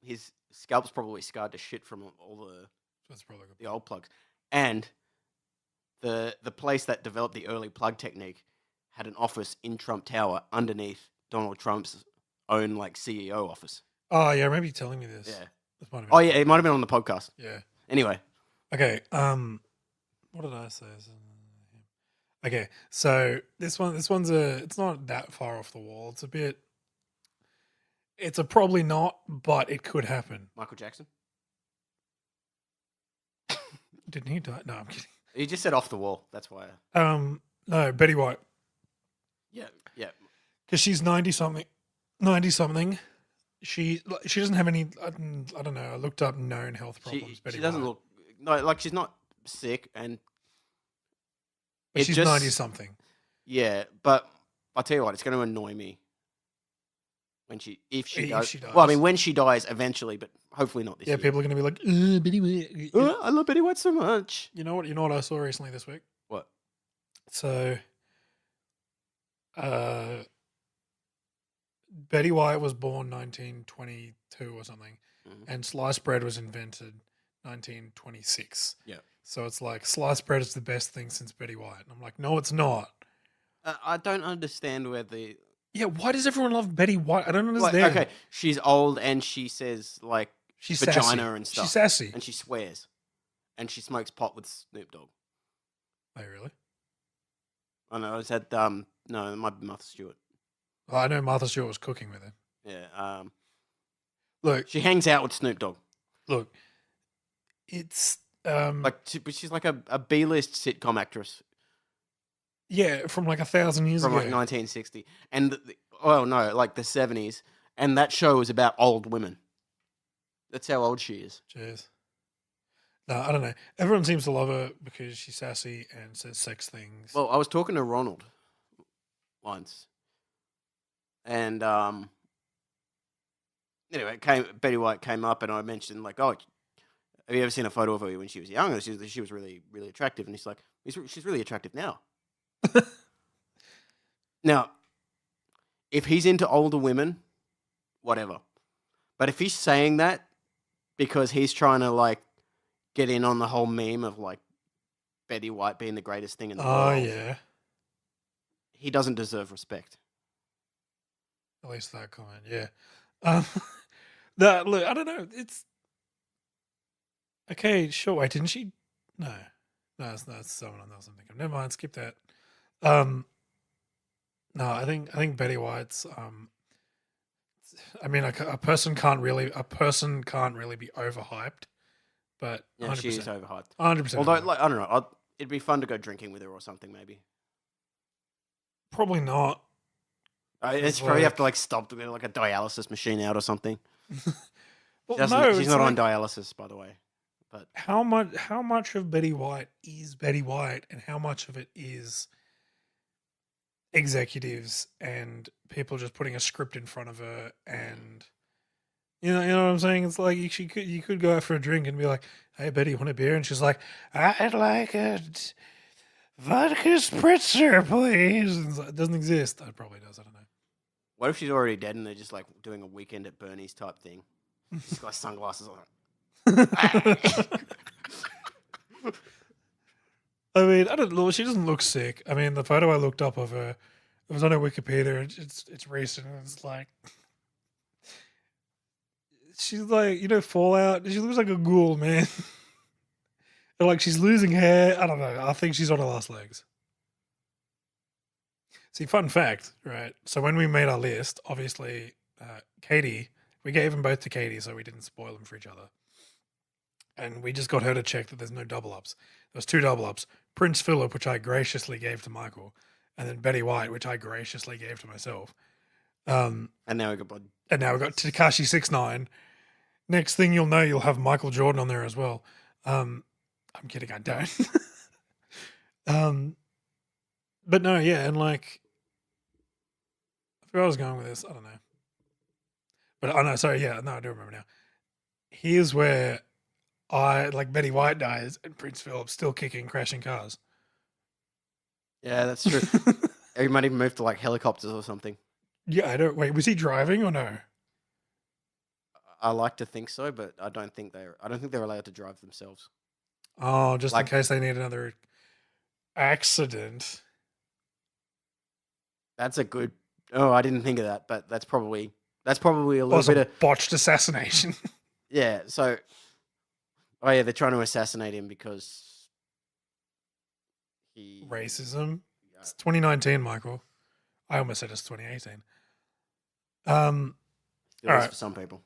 his scalp's probably scarred to shit from all That's probably good. the old plugs, and the place that developed the early plug technique had an office in Trump Tower underneath Donald Trump's own like CEO office. Oh yeah, I remember you telling me this. Yeah. This might have been. Oh yeah, it might have been on the podcast. Yeah. Anyway, Okay. What did I say? Okay, so this one's it's not that far off the wall. It's a probably not, but it could happen. Michael Jackson. Didn't he die? No, I'm kidding. You just said off the wall. That's why. No, Betty White, Yeah, yeah. because she's 90 something. 90 something. She doesn't have any. I don't know. I looked up known health problems. Betty She doesn't White. look like she's not sick, and But it she's just- 90 something. yeah. But I'll tell you what, it's going to annoy me if she If does. she Well, I dies. mean, when she dies eventually, but hopefully not this Yeah, year. people are going to be like, Betty White. I love Betty White so much. You know what? You know what I saw recently this week? What? So, Betty White was born 1922 or something, Mhm. and sliced bread was invented 1926. Yeah. So it's like sliced bread is the best thing since Betty White. And I'm like, no, it's not. I don't understand where the. Yeah, why does everyone love Betty White? I don't Like, understand. okay, she's old and she says like She's vagina sassy. and stuff. She's sassy. And she swears, and she smokes pot with Snoop Dogg. Oh, really? I know. I said no, it might be Martha Stewart. Oh, I know Martha Stewart was cooking with him. Yeah. Look, She hangs out with Snoop Dogg. look, it's But she's like a B-list sitcom actress yeah, from like 1,000 years from ago. like 1960, and like the 70s, and that show was about old women. That's how old she is. Cheers. No, I don't know. Everyone seems to love her because she's sassy and says sex things. Well, I was talking to Ronald once, and anyway, Betty White came up, and I mentioned like, oh, have you ever seen a photo of her when she was young? And she was really, really attractive, and he's like, she's really attractive now. Now, if he's into older women, whatever. But if he's saying that because he's trying to like get in on the whole meme of like Betty White being the greatest thing in the Oh, world, yeah. he doesn't deserve respect. At least that comment, yeah. That look, I don't know. It's okay. Sure. Wait, didn't she? No, that's someone else. I'm thinking. Never mind. Skip that. No, I think Betty White's. I mean, a person can't really be overhyped, but Yeah, she is 100%, overhyped. 100%. Although, like, I don't know, it'd be fun to go drinking with her or something, maybe. Probably not. It's probably have to like stop to get like a dialysis machine out or something. Well, She's it's not on like, dialysis, by the way. But how much of Betty White is Betty White, and how much of it is executives and people just putting a script in front of her, and you know what I'm saying? It's like you could go out for a drink and be like, "Hey Betty, want a beer?" And she's like, "I'd like a vodka spritzer, please." And it doesn't exist. It probably does. I don't know. what if she's already dead and they're just like doing a weekend at Bernie's type thing? She's got sunglasses on. I mean, I don't know. She doesn't look sick. I mean, the photo I looked up of her, it was on her Wikipedia. It's recent. And it's like she's like, Fallout. She looks like a ghoul, man. And like she's losing hair. I don't know. I think she's on her last legs. See, fun fact, right? So when we made our list, obviously, Katie, we gave them both to Katie, so we didn't spoil them for each other. And we just got her to check that there's no double ups. There was 2 double ups. Prince Philip, which I graciously gave to Michael, and then Betty White, which I graciously gave to myself. And now we got Tekashi 6ix9ine. Next thing you'll know, you'll have Michael Jordan on there as well. I'm kidding, I don't. But no, yeah, and like, I forgot where I was going with this. I don't know. But I know, sorry, yeah, no, I do remember now. Here's where Betty White dies and Prince Philip's still kicking, crashing cars. Yeah, that's true. He might even move to like helicopters or something. Yeah, I don't. Wait, was he driving or no? I like to think so, but I don't think they're allowed to drive themselves. Oh, just Like- in case they need another accident. That's a good. Oh, I didn't think of that, but that's probably a little Also, bit of botched assassination. yeah. So, oh yeah, they're trying to assassinate him because he Racism. It's 2019, Michael. I almost said it's 2018. All Still is right. for some people.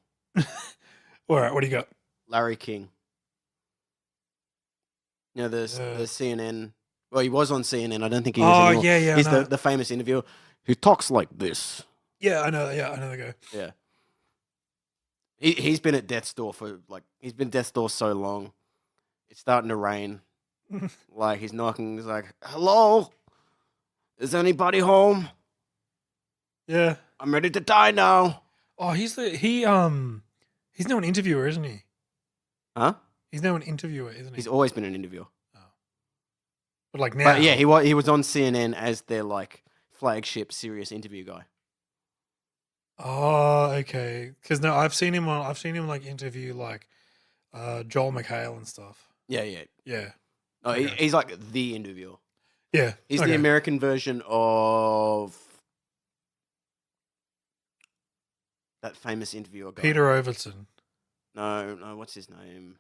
right, what do you got? Larry King. You know the Yeah. CNN. Well, he was on CNN. I don't think he is Oh, anymore. yeah, He's I know. the famous interviewer who talks like this. Yeah, I know the guy. Yeah. He's been at death's door he's been at death's door so long. It's starting to rain. Like he's knocking. He's like, "Hello, is anybody home? Yeah. I'm ready to die now." Oh, he's now an interviewer, isn't he? Huh? He's now an interviewer, isn't he? He's always been an interviewer. Oh. But like now, But yeah, he was on CNN as their like flagship serious interview guy. Oh, okay. Because no, I've seen him like interview like Joel McHale and stuff. Yeah, yeah. Yeah, Oh, Okay. he's like the interviewer. yeah. He's okay. the American version of that famous interviewer guy. Peter Overton, No, what's his name?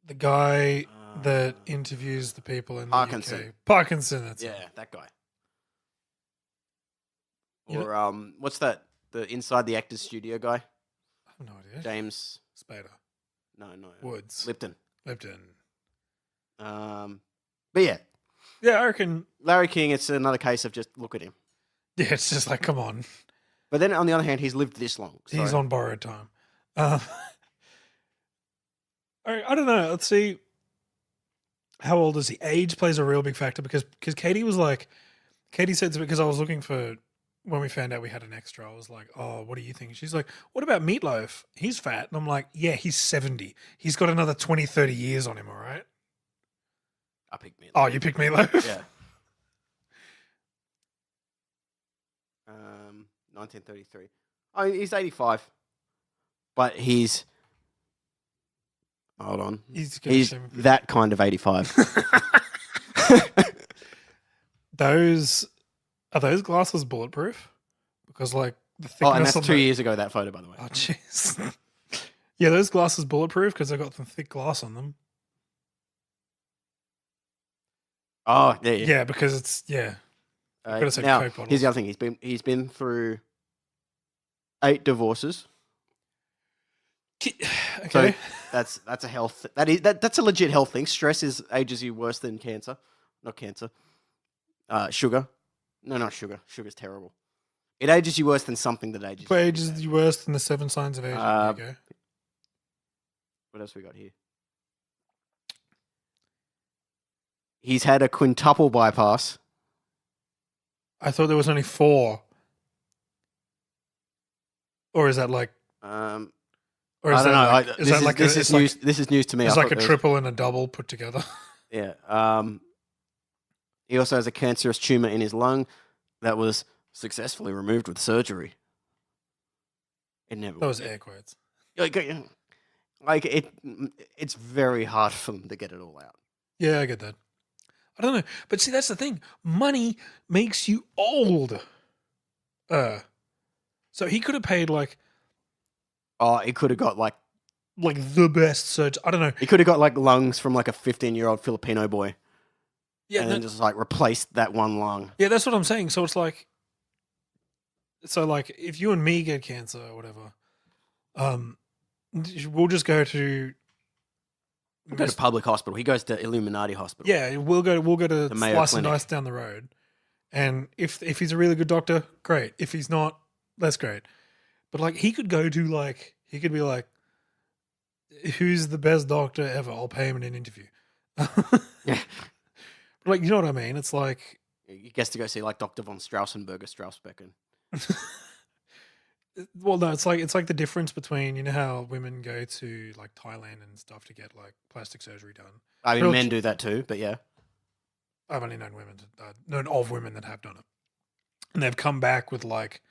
the guy that Uh, interviews the people in Parkinson. the UK. Parkinson. That's it. Yeah, that guy. You know- Or what's that? The Inside the Actors Studio guy, I have no idea. James. Spader, No, Woods, Lipton. Lipton. But yeah, Yeah, I reckon. Larry King. It's another case of just look at him. Yeah, it's just like, come on, But then on the other hand, he's lived this long. So. he's on borrowed time. All right, I don't know. Let's see. How old is he? Age plays a real big factor because Katie was like, Katie said to me, because I was looking for, when we found out we had an extra, I was like, oh, what do you think? She's like, what about Meatloaf? He's fat. And I'm like, yeah, he's 70. He's got another 20, 30 years on him, all right? I picked me. Oh, you picked Meatloaf? Yeah. 1933. Oh, he's 85. But he's. Hold on. He's that kind of 85. Are those glasses bulletproof? Because like the thickness Oh, and that's of 2 years ago, that photo, by the way. Oh, jeez. Yeah, those glasses bulletproof because they got some thick glass on them. Oh, yeah. Yeah, because it's Gotta say now, Coke bottles. here's the other thing. He's been through 8 divorces. Okay. That's a health. That's a legit health thing. Stress ages you worse than cancer. Not cancer. Sugar. No, not sugar. Sugar's terrible. It ages you worse than something that ages. But you. age is worse than the 7 signs of age. There you go. What else we got here? He's had a quintuple bypass. I thought there was only 4. Or is that like? Or is I don't know. This is news to me. It's I like a thought there was- triple and a double put together. Yeah. He also has a cancerous tumor in his lung that was successfully removed with surgery. It never. That was air quotes. Like it's very hard for them to get it all out. Yeah, I get that. I don't know, but see, that's the thing. Money makes you old. So he could have paid like Oh, he could have got like the best surgeon. I don't know. he could have got like lungs from like a 15-year-old Filipino boy, Yeah, and then just like replaced that one lung. yeah, that's what I'm saying. So it's like, if you and me get cancer or whatever, we'll just go to. We'll go to public hospital. He goes to Illuminati Hospital. Yeah, we'll go to The Mayo Slice and Clinic. Dice down the road, and if he's a really good doctor, great. If he's not, that's great. But like he could be like, who's the best doctor ever? I'll pay him in an interview. Yeah. Like, you know what I mean? It's like, He gets to go see like Dr. von Strausenberger, Straussbecken. well, no, it's like the difference between, you know how women go to like Thailand and stuff to get like plastic surgery done. I mean, Real men ch- do that too, but yeah. I've only known of women that have done it, and they've come back with like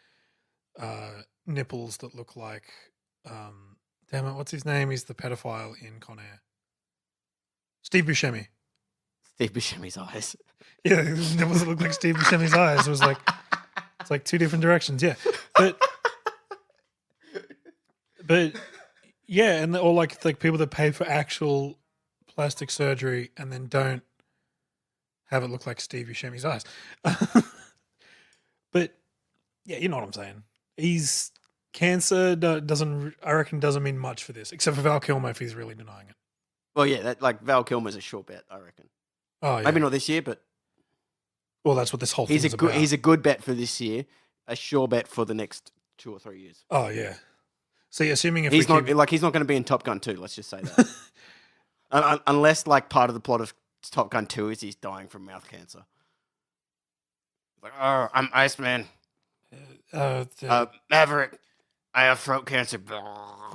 nipples that look like, damn it, what's his name? He's the pedophile in Con Air. Steve Buscemi. Steve Buscemi's eyes. Yeah, his nipples that look like Steve Buscemi's eyes. It was like, it's like 2 different directions. Yeah, but yeah, and or like people that pay for actual plastic surgery and then don't have it look like Steve Buscemi's eyes. But yeah, you know what I'm saying. He's cancer doesn't mean much for this, except for Val Kilmer if he's really denying it. Well, yeah, that like Val Kilmer's a sure bet, I reckon. Oh yeah. Maybe not this year, but Well, that's what this whole he's thing's a good about. he's a good bet for this year, a sure bet for the next 2 or 3 years. Oh yeah. See, assuming if He's we not keep, he's not going to be in Top Gun 2. Let's just say that. Unless like part of the plot of Top Gun 2 is he's dying from mouth cancer. Like, oh, I'm Iceman. Maverick, I have throat cancer.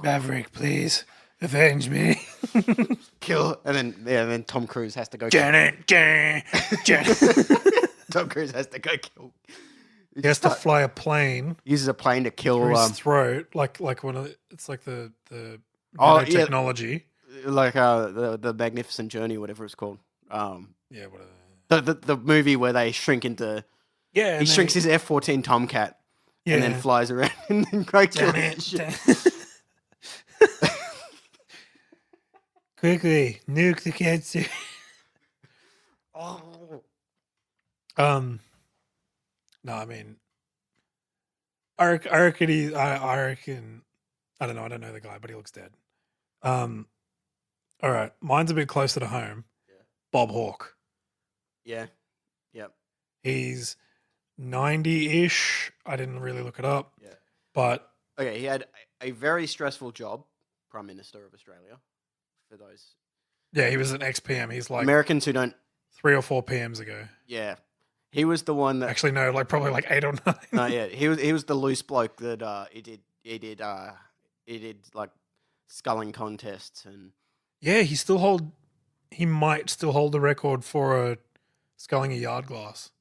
Maverick, please avenge me. Kill, and then Tom Cruise has to go. Janet. Tom Cruise has to go kill. He has to fly a plane Uses a plane to kill. through his throat, like one of it's like the technology. Like the Magnificent Journey, whatever it's called. Yeah, whatever. The movie where they shrink into. Yeah, He shrinks his F-14 Tomcat. Yeah. And then flies around and then goes Quickly, nuke the cancer. No, I mean, I reckon I don't know. I don't know the guy, but he looks dead. All right, mine's a bit closer to home. Yeah. Bob Hawke. Yeah. Yep. He's 90-ish. I didn't really look it up. Yeah. But okay, he had a very stressful job, Prime Minister of Australia. For those. Yeah, he was an ex-PM. He's like Americans who don't 3 or 4 PMs ago. Yeah. He was the one that Actually no, like probably like 8 or 9. No, yeah. He was the loose bloke that he did like sculling contests and Yeah, he might still hold the record for sculling a yard glass.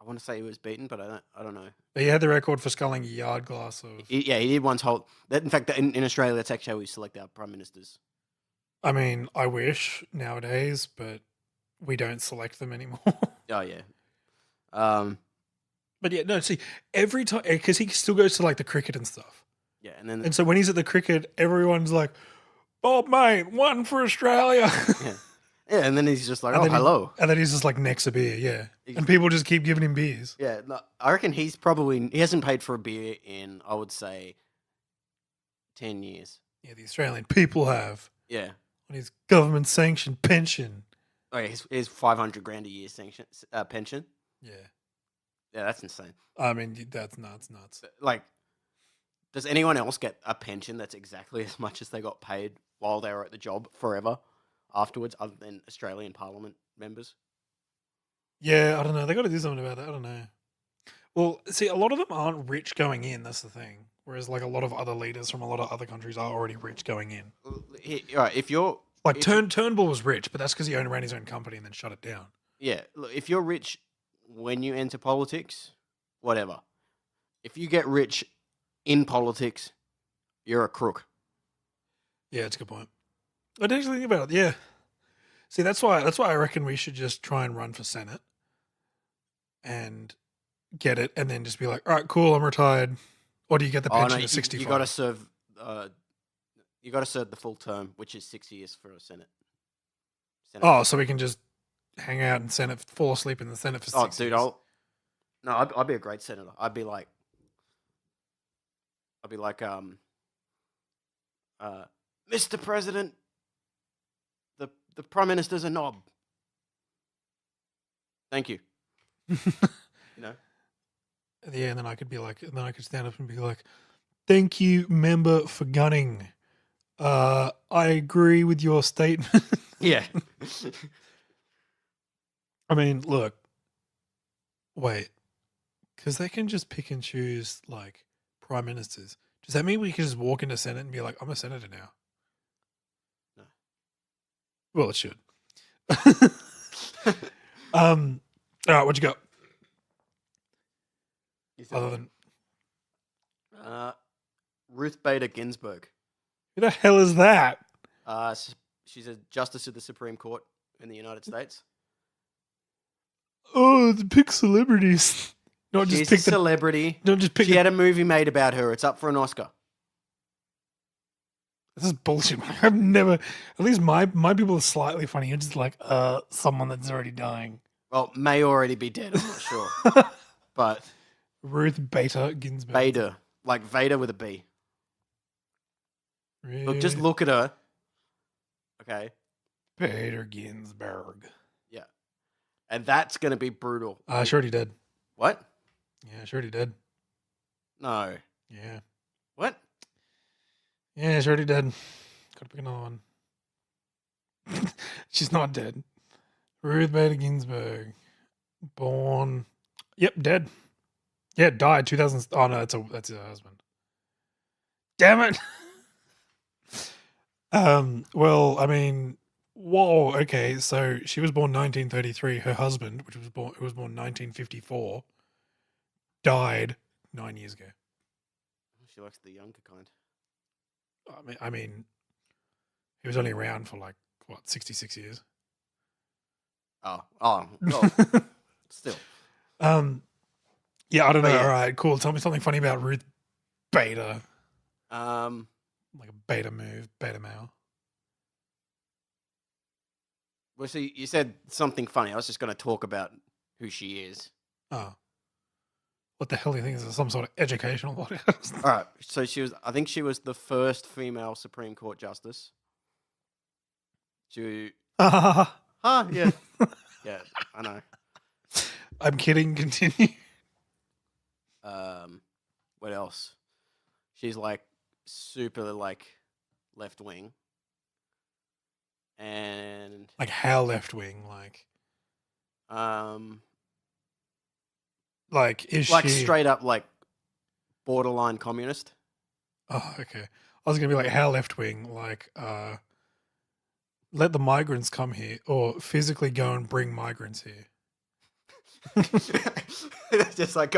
I want to say he was beaten, but I don't know. But he had the record for sculling a yard glass of. He did once hold that. In fact, in Australia, that's actually how we select our prime ministers. I mean, I wish nowadays, but we don't select them anymore. Oh yeah. But yeah, no. See, every time because he still goes to like the cricket and stuff. Yeah, and so when he's at the cricket, everyone's like, "Bob, mate, one for Australia." Yeah, and then he's just like, "Oh, hello," and then he's just like, "Next a beer," yeah. And people just keep giving him beers. Yeah, no, I reckon he hasn't paid for a beer in, I would say, 10 years. Yeah, the Australian people have. Yeah. On his government sanctioned pension. Oh yeah, his $500,000 a year pension. Yeah. Yeah, that's insane. I mean, that's nuts. Like, does anyone else get a pension that's exactly as much as they got paid while they were at the job forever afterwards, other than Australian Parliament members? Yeah, I don't know. They got to do something about that. I don't know. Well, see, a lot of them aren't rich going in. That's the thing. Whereas, like, a lot of other leaders from a lot of other countries are already rich going in. Right, if you're like Turnbull was rich, but that's because he ran his own company and then shut it down. Yeah, look, if you're rich when you enter politics, whatever. If you get rich in politics, you're a crook. Yeah, it's a good point. I didn't actually think about it. Yeah. See, that's why I reckon we should just try and run for Senate and get it, and then just be like, all right, cool, I'm retired. Or do you get the pension at 65? You got to serve. You got to serve the full term, which is 6 years for a Senate. Oh, so we can just hang out in Senate, fall asleep in the Senate for 6 years. I'd be a great senator. I'd be like, Mr. President, the Prime Minister's a knob. Thank you. You know? Yeah, and then I could be like, and then I could stand up and be like, thank you, member, for gunning. I agree with your statement. Yeah. I mean, look, wait, because they can just pick and choose like prime ministers. Does that mean we can just walk into Senate and be like, I'm a senator now? No. Well, it should. All right, what you got? Other than Ruth Bader Ginsburg. Who the hell is that? She's a justice of the Supreme Court in the United States. Oh, pick celebrities. She's a celebrity. She had a movie made about her. It's up for an Oscar. This is bullshit. I've never. At least my people are slightly funny. It's just like someone that's already dying. Well, may already be dead. I'm not sure, but Ruth Bader Ginsburg. Bader, like Vader with a B. Really? Look, just look at her. Okay. Bader Ginsburg. Yeah, and that's gonna be brutal. She already did. What? Yeah, she already did. No. Yeah. What? Yeah, she already did. Gotta pick another one. She's not dead. Ruth Bader Ginsburg. Born. Yep, dead. Yeah, died 2000. Oh no, that's her husband. Damn it. Well, I mean, whoa. Okay, so she was born 1933. Her husband, who was born 1954, died 9 years ago. She likes the younger kind. I mean, he was only around for like what 66 years. Well, still. Yeah, I don't know. yeah. All right, cool. Tell me something funny about Ruth Bader, Um, like a beta move, beta male. well, see, you said something funny. I was just going to talk about who she is. Oh, what the hell do you think? Is this some sort of educational podcast? All right. So I think she was the first female Supreme Court justice. Yeah. Yeah, I know. I'm kidding. Continue. What else? She's like super like left wing. And Like how left wing? Like is like she straight up like borderline communist. Oh, okay. I was gonna be like how left wing? Like, let the migrants come here, or physically go and bring migrants here. Just like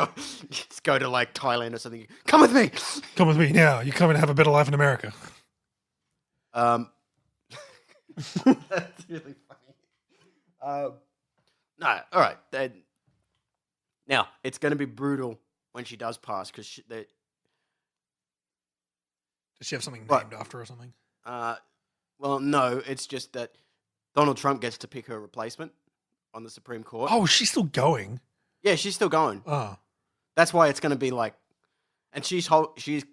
just go to like Thailand or something. Come with me. Come with me now. You come and have a better life in America. That's really funny. No, all right. Now it's going to be brutal when she does pass because Does she have something Right. named after her or something? well, no, it's just that Donald Trump gets to pick her replacement on the Supreme Court. Oh, she's still going. Yeah, she's still going. Oh, That's why it's going to be like, and she's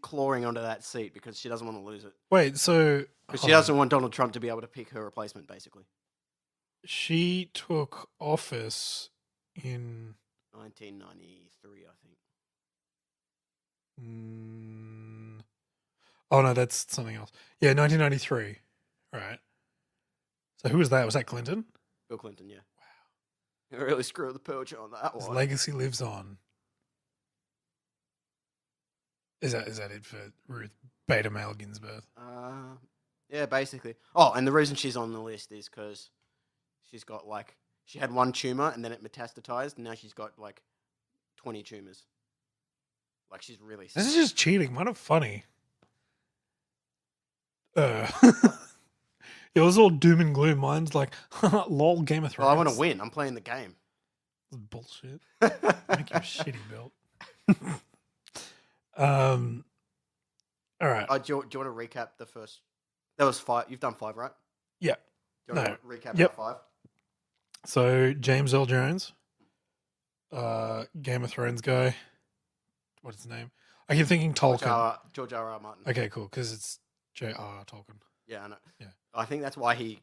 clawing onto that seat because she doesn't want to lose it wait. So because she doesn't want Donald Trump to be able to pick her replacement. Basically, she took office in 1993, I think. Oh no, that's something else. Yeah, 1993. Right. So who was that? Was that Clinton? Bill Clinton, yeah. Wow. Really screwed the pooch on that His one. legacy lives on. Is that it for Ruth Bader Male Ginsburg? Yeah, basically. Oh, and the reason she's on the list is because she's got she had one tumor and then it metastasized, and now she's got 20 tumors. Like she's really sick. This is just cheating. What a funny. It was all doom and gloom. Mine's like, lol, Game of Thrones. Well, I want to win. I'm playing the game. This is bullshit. Make your shitty belt. All right. Do you want to recap the first? That was 5. You've done 5, right? Yeah. Do you want to recap Yep. our 5? So James Earl Jones, Game of Thrones guy. What's his name? I keep thinking Tolkien. George R. Martin. Okay, cool. Because it's J.R. Tolkien. Yeah, I know. Yeah. I think that's why he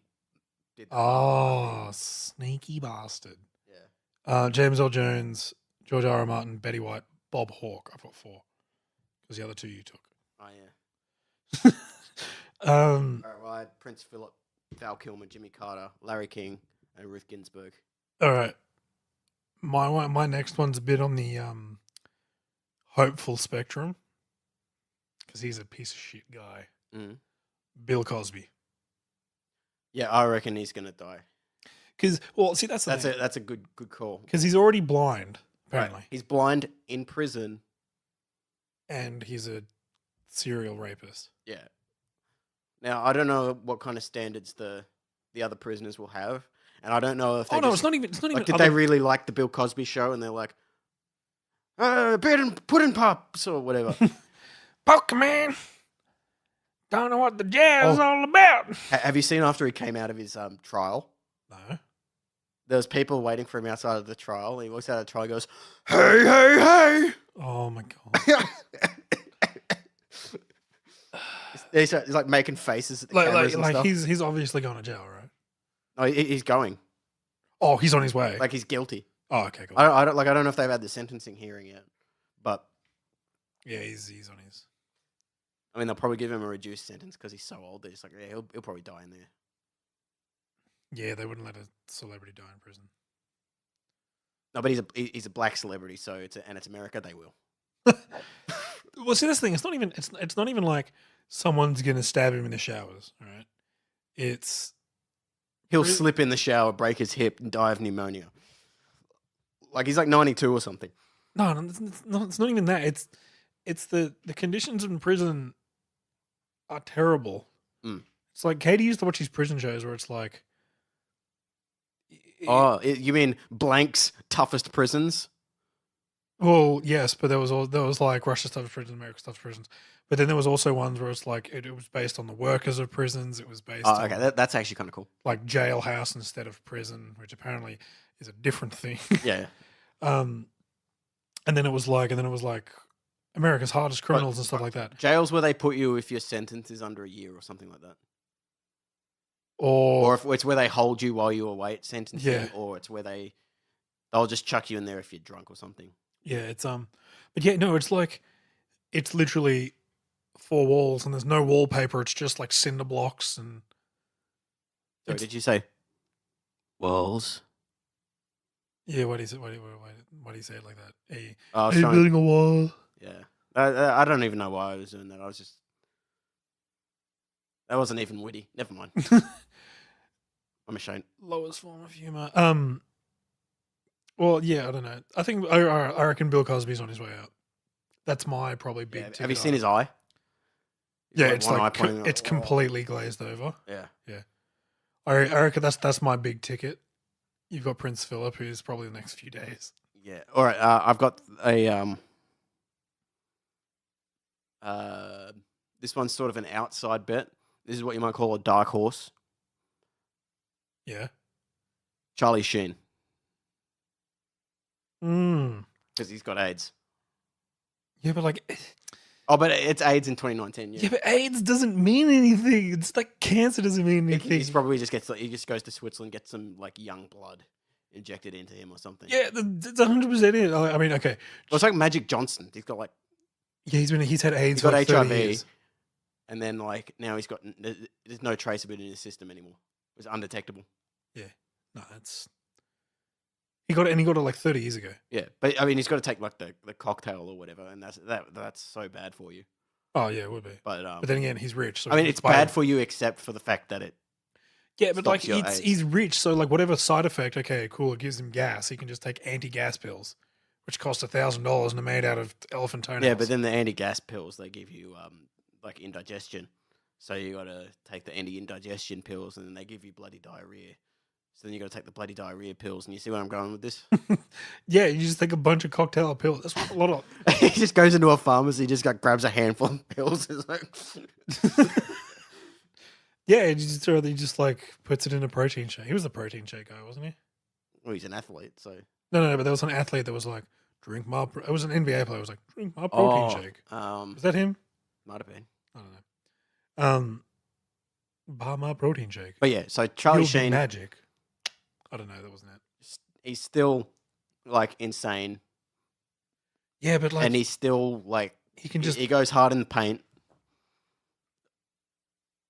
did that. Oh, sneaky bastard. Yeah. James Earl Jones, George R. R. Martin, Betty White, Bob Hawke. I've got 4. Because the other 2 you took. Oh, yeah. All right, well, I had Prince Philip, Val Kilmer, Jimmy Carter, Larry King, and Ruth Ginsburg. All right. My next one's a bit on the hopeful spectrum. Because he's a piece of shit guy. Mm. Bill Cosby. Yeah, I reckon he's gonna die. Because, well, see, that's a good call. Because he's already blind, apparently. Right. He's blind in prison. And he's a serial rapist. Yeah. Now I don't know what kind of standards the other prisoners will have, and I don't know if they It's not even. like, did they really like the Bill Cosby show, and they're like, pudding pops or whatever. Pokemon. Don't know what the jazz is all about. Have you seen after he came out of his trial? No. There was people waiting for him outside of the trial. He walks out of the trial and goes, "Hey, hey, hey!" Oh my god. He's like making faces at the cameras and stuff. he's obviously going to jail, right? No, he's going. Oh, he's on his way. Like he's guilty. Oh, okay, cool. I don't know if they've had the sentencing hearing yet, but Yeah, he's on his. I mean they'll probably give him a reduced sentence because he's so old. They're just like, yeah, he'll probably die in there. Yeah, they wouldn't let a celebrity die in prison. No, but he's a black celebrity, so it's America. They will. Well, see, this thing, it's not even like someone's gonna stab him in the showers, all right? It's He'll Really? slip in the shower, break his hip, and die of pneumonia. Like he's like 92 or something. no, it's not even that. It's the conditions in prison are terrible. Mm. It's like Katie used to watch these prison shows where it's like, Oh, you mean Blank's toughest prisons? well, yes, but there was like Russia's toughest prisons, America's toughest prisons, but then there was also ones where it's like it was based on the workers of prisons. It was based Oh, on okay, that's actually kind of cool. like jailhouse instead of prison, which apparently is a different thing. Yeah, Um, and then it was like America's hardest criminals and stuff but like that. jails where they put you if your sentence is under a year or something like that, Or or if it's where they hold you while you await sentencing, Yeah. or it's where they'll just chuck you in there if you're drunk or something. yeah, but yeah, no, it's like it's literally four walls and there's no wallpaper. It's just like cinder blocks and So It's- did you say walls? yeah. What is it? Why do you say it like that? Hey, I was hey, trying. building a wall. Yeah, I don't even know why I was doing that. I was just that wasn't even witty. Never mind. I'm ashamed. Lowest form of humor. Well, yeah, I don't know. I think I reckon Bill Cosby's on his way out. That's my probably big. Yeah, have ticket you seen item. his eye? He's Yeah, got it's one eye like pointing up. it's completely glazed over. Yeah. I reckon that's my big ticket. You've got Prince Philip, who's probably the next few days. Yeah. All right. I've got a this one's sort of an outside bet. This is what you might call a dark horse. Yeah. Charlie Sheen, Mm. because he's got AIDS. Yeah, but like, Oh, but it's AIDS in 2019. yeah, Yeah. but AIDS doesn't mean anything. It's like cancer doesn't mean anything. He's probably just he just goes to Switzerland, gets some like young blood injected into him or something. Yeah, that's 100% it. I mean, okay. Well, it's like Magic Johnson. He's got like Yeah, he's had AIDS he's got for like 30 HIV, years. and then like now he's got there's no traceability in his system anymore. It's undetectable. No, it's he got it like 30 years ago. Yeah, but I mean he's got to take like the cocktail or whatever, and that's so bad for you. Oh yeah, it would be. But But then again, he's rich. So I mean it's bad for you except for the fact that it. yeah, but like stops your AIDS. he's rich, so like whatever side effect, okay, cool, it gives him gas. He can just take anti-gas pills, which cost $1,000 and are made out of elephant toenails. Yeah, but then the anti-gas pills they give you like indigestion, so you got to take the anti-indigestion pills, and then they give you bloody diarrhea. So then you got to take the bloody diarrhea pills, and you see where I'm going with this? yeah, you just take a bunch of cocktail pills. That's what a lot of. He just goes into a pharmacy, just grabs a handful of pills. It's like, Yeah, he just like puts it in a protein shake. He was the protein shake guy, wasn't he? well, he's an athlete, so No, but there was an athlete that was like, drink my. It was an NBA player. It was like, drink my protein shake. Was that him? might have been. I don't know. Buy my protein shake. But yeah, so Charlie You'll be Sheen, magic. I don't know. That wasn't it. he's still like insane, Yeah, but like and he's still like he can just. he goes hard in the paint.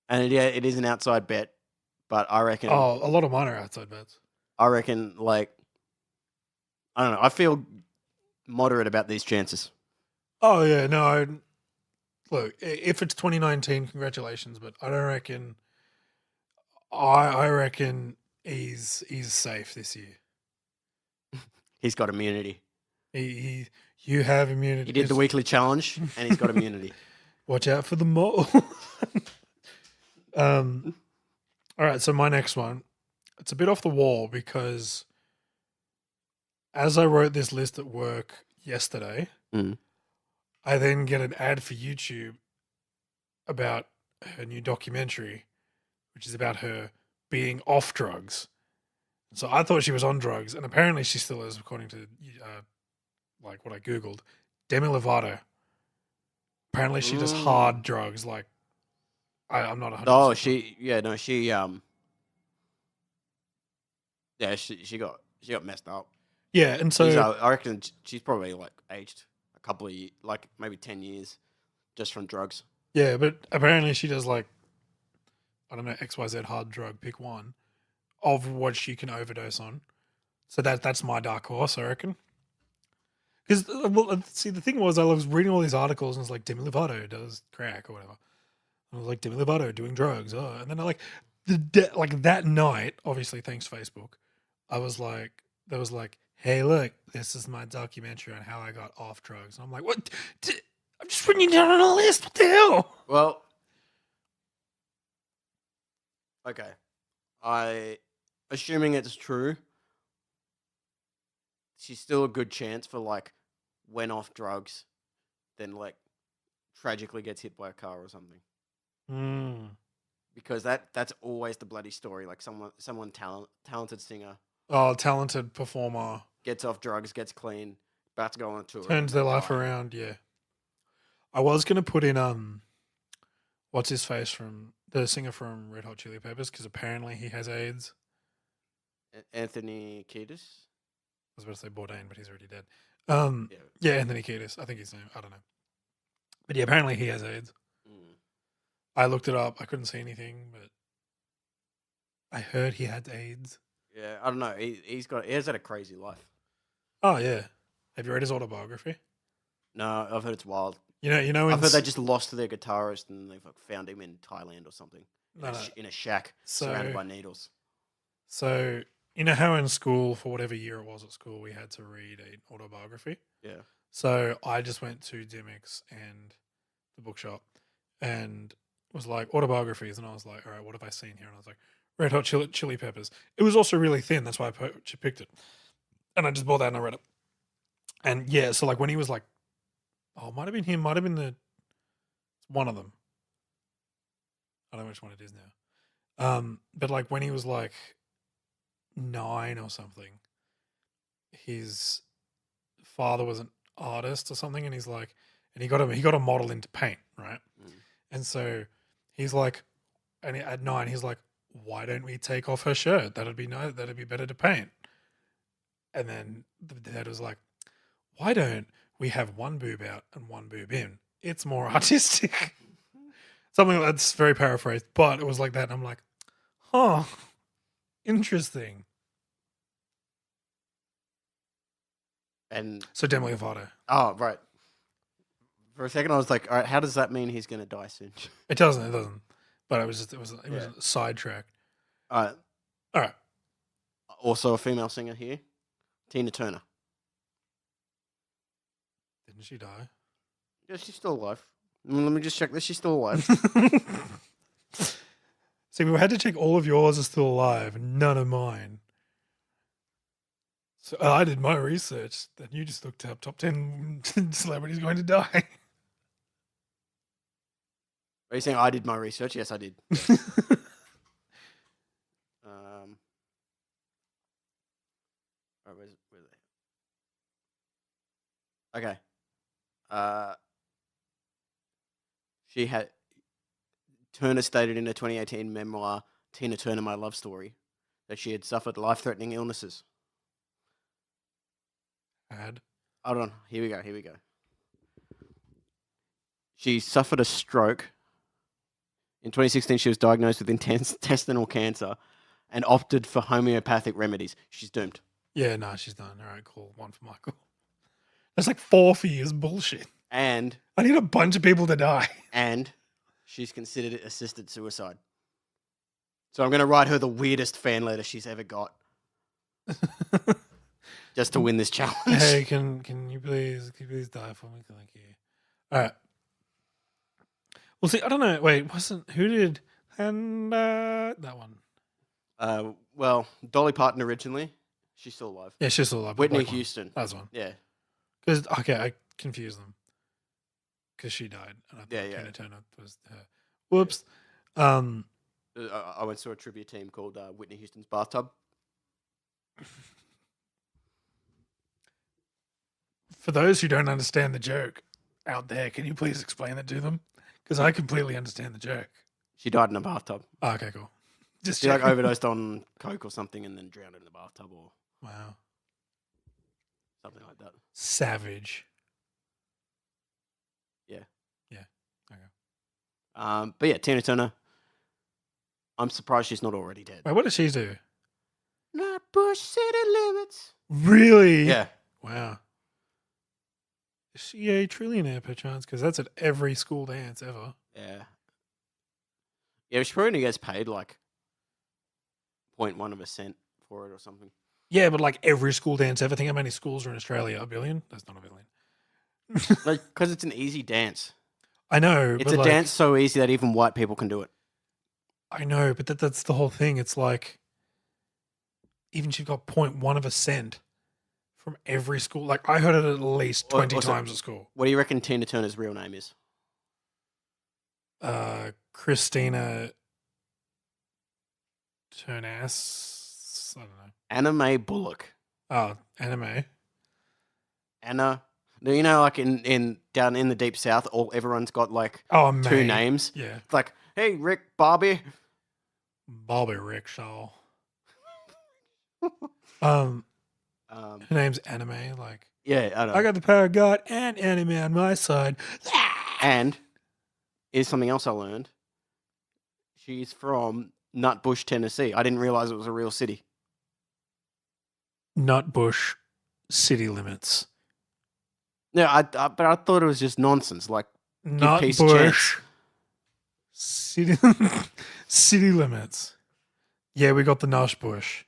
And yeah, it is an outside bet, but I reckon. Oh, a lot of mine are outside bets. I reckon, like, I don't know. I feel moderate about these chances. Oh yeah, no. Look, if it's 2019, congratulations, but I don't reckon. I reckon he's safe this year. He's got immunity. You have immunity. He did the weekly challenge, and he's got immunity. Watch out for the mole. All right, so my next one, it's a bit off the wall because as I wrote this list at work yesterday, Mm. I then get an ad for YouTube about her new documentary, which is about her being off drugs. So I thought she was on drugs, and apparently she still is, according to like what I googled. Demi Lovato. Apparently she does hard drugs. Like I'm not 100%. Oh, she got messed up. Yeah, and so I reckon she's probably like aged a couple of years, like maybe 10 years, just from drugs. yeah, but apparently she does like I don't know XYZ hard drug. Pick one of what she can overdose on. So that's my dark horse, I reckon. Because see, the thing was, I was reading all these articles, and it's like Demi Lovato does crack or whatever. And I was like, Demi Lovato doing drugs, oh. And then I like like that night, obviously thanks to Facebook, I was like, there was like, hey, look, this is my documentary on how I got off drugs. And I'm like, what? I'm just putting you down on a list. What the hell? Well, okay. Assuming it's true, she's still a good chance for like went off drugs, then like tragically gets hit by a car or something. Mm. Because that's always the bloody story. Like someone talented singer Oh, talented performer gets off drugs, gets clean, about to go on a tour, and turns then their they life die. around. Yeah, I was gonna put in what's his face from the singer from Red Hot Chili Peppers because apparently he has AIDS. Anthony Kiedis. I was about to say Bourdain, but he's already dead. Yeah. Yeah, Anthony Kiedis. I think his name. I don't know. But yeah, apparently he has AIDS. Mm. I looked it up. I couldn't see anything, but I heard he had AIDS. Yeah, I don't know. He has had a crazy life. Oh yeah. Have you read his autobiography? No, I've heard it's wild. You know. I've heard they just lost their guitarist and they've like found him in Thailand or something. No. In a shack So- surrounded by needles. So you know how in school, for whatever year it was at school, we had to read an autobiography. Yeah. So I just went to Dimmicks and the bookshop and was like autobiographies, and I was like, all right, what have I seen here? And I was like, Red Hot Chili Peppers. It was also really thin, that's why I picked it, and I just bought that and I read it. And yeah, so like when he was like, oh, it might have been him, might have been one of them. I don't know which one it is now. But like when he was like 9 or something, his father was an artist or something, and he's like, and he got a model into paint, right? Mm. And so he's like, and at 9 he's like, why don't we take off her shirt? That'd be nice. That'd be better to paint. And then the dad was like, why don't we have one boob out and one boob in? It's more artistic. Something that's very paraphrased, but it was like that. And I'm like, huh, interesting. And So Demi Lovato. oh right. For a second, I was like, all right, how does that mean he's going to die soon? It doesn't. But it was Yeah. a sidetrack. All right. All right. Also a female singer here, Tina Turner. Didn't she die? Yeah, she's still alive. Let me just check this. She's still alive. See, we had to check all of yours are still alive, none of mine. So I did my research. Then you just looked up top 10 celebrities going to die. Are you saying I did my research? Yes, I did. All right, where are they? Okay. She had Turner stated in her 2018 memoir, Tina Turner, My Love Story, that she had suffered life-threatening illnesses. Hold on. Here we go. She suffered a stroke. In 2016, she was diagnosed with intense intestinal cancer and opted for homeopathic remedies. She's doomed. Yeah, no, she's done. All right, cool. One for Michael. That's like 4 for years bullshit. And I need a bunch of people to die. and she's considered it assisted suicide. So I'm going to write her the weirdest fan letter she's ever got just to win this challenge. Hey, can you please die for me? Thank you. All right. Well, see, I don't know. Wait, who did that one? Well, Dolly Parton originally. She's still alive. Yeah, she's still alive. Whitney Black one. Houston. That's one. Yeah. Because okay, I confused them. Because she died, and I thought Yeah. Tina Turner was her. Whoops. I went to a trivia team called Whitney Houston's Bathtub. For those who don't understand the joke out there, can you please explain it to them? Because I completely understand the joke. She died in a bathtub. Oh, okay, cool. Just She like checking. overdosed on coke or something and then drowned in the bathtub or Wow. something like that. Savage. Yeah. Yeah. Okay. But yeah, Tina Turner. I'm surprised she's not already dead. Wait, what did she do? Not push city limits. Really? Yeah. Wow. Is she a trillionaire perchance? Because that's at every school dance ever. Yeah. Yeah, she probably gets paid like 0.1 of a cent for it or something. Yeah, but like every school dance ever. Think how many schools are in Australia? A billion? That's not a billion. Like, because it's an easy dance. I know. It's but a like, dance so easy that even white people can do it. I know, but that's the whole thing. It's like, even she's got 0.1 of a cent from every school. Like, I heard it at least 20 Also, times at school. What do you reckon Tina Turner's real name is? Christina Turnass. I don't know. Anna Mae Bullock. Oh, anime. Anna. You know, like in down in the deep south, everyone's got like Oh, two May. names. Yeah. It's like, hey, Rick, Bobby. Bobby Rickshaw. Her name's Anime. Like, Yeah, I know. I got the power of God and anime on my side. And here's something else I learned. She's from Nutbush, Tennessee. I didn't realize it was a real city. Nutbush city limits. No, but I thought it was just nonsense. Like, give peace a Nutbush chance. city limits. Yeah, we got the Nush Bush.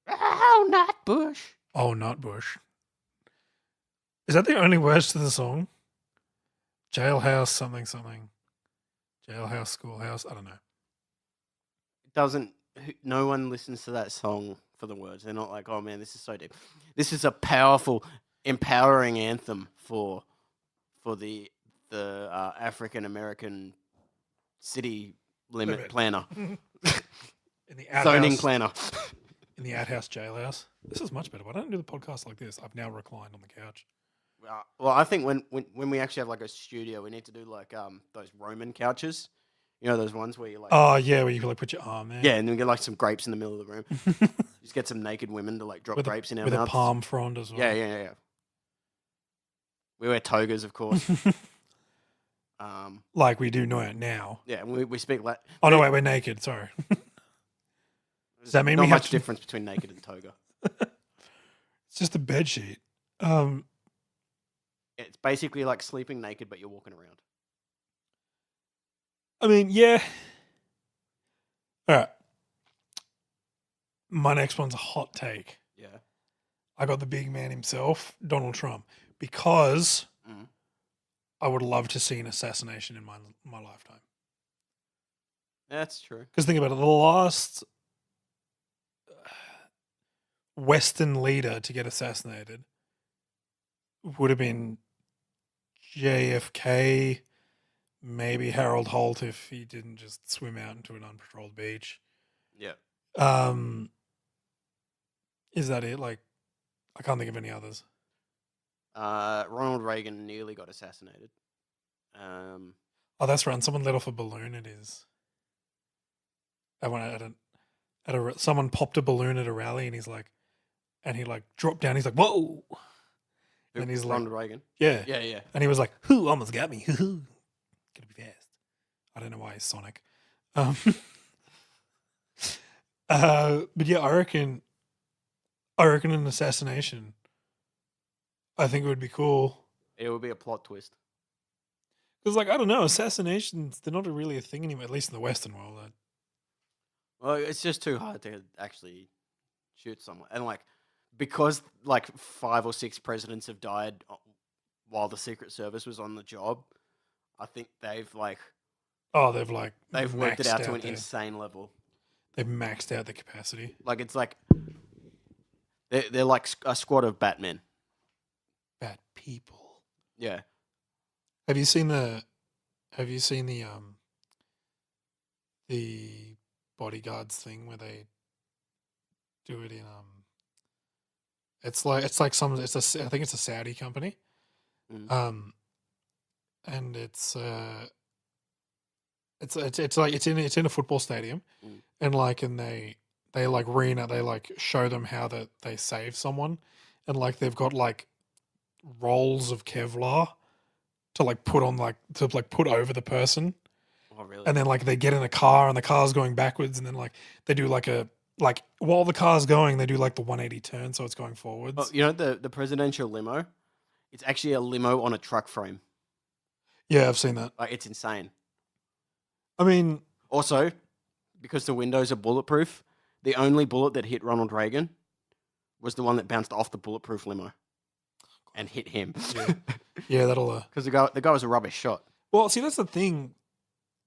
Oh, Nutbush. Oh, Nutbush. Is that the only words to the song? Jailhouse something something. Jailhouse, schoolhouse. I don't know. It doesn't. No one listens to that song for the words. They're not like, oh man, this is so deep. This is a powerful, empowering anthem for the African American city limit planner, In the zoning outhouse, planner. in the outhouse jailhouse. This is much better. Why don't I do the podcast like this? I've now reclined on the couch. Well, I think when we actually have like a studio, we need to do like those Roman couches. You know those ones where you like. Oh yeah, where you can like put your arm there. Yeah, and then we get like some grapes in the middle of the room. Just get some naked women to like drop with grapes in our with mouths. a palm frond as well. Yeah. We wear togas, of course. Like we do now. Yeah, we speak Latin. Oh no, wait, we're naked. Sorry. Does that mean not we have much to- difference between naked and toga? It's just a bed sheet. It's basically like sleeping naked, but you're walking around. I mean, yeah. All right. My next one's a hot take. Yeah. I got the big man himself, Donald Trump, because I would love to see an assassination in my lifetime. That's true. Because think about it, the last Western leader to get assassinated would have been JFK, maybe Harold Holt if he didn't just swim out into an unpatrolled beach. Yeah. Is that it? Like, I can't think of any others. Ronald Reagan nearly got assassinated. Oh, that's right. Someone let off a balloon. It is. Someone popped a balloon at a rally, and he dropped down. He's like, "Whoa!" And he's like, Ronald Reagan. "Yeah, Yeah. And he was like, "Who almost got me? Gonna be fast." I don't know why he's Sonic. But yeah, I reckon an assassination. I think it would be cool. It would be a plot twist. Because, like, I don't know, assassinations, they're not really a thing anymore, at least in the Western world. Well, it's just too hard to actually shoot someone. And, like, because, like, 5 or 6 presidents have died while the Secret Service was on the job, I think they've worked it out to an insane level. They've maxed out the capacity. Like, it's like, they're like a squad of Batmen. Bad people. Yeah. Have you seen the Bodyguards thing where they do it in I think it's a Saudi company. And it's in a football stadium, and they show them how that they save someone, and like they've got like rolls of Kevlar to put over the person. Oh, really? And then like they get in a car and the car's going backwards, and then like they do like a like while the car's going, they do like the 180 turn, so it's going Oh, forwards. you know the presidential limo? It's actually a limo on a truck frame. Yeah, I've seen that. Like it's insane. I mean, Also, because the windows are bulletproof, the only bullet that hit Ronald Reagan was the one that bounced off the bulletproof limo and hit him. Yeah. yeah, that'll. Because the guy was a rubbish shot. Well, see, that's the thing.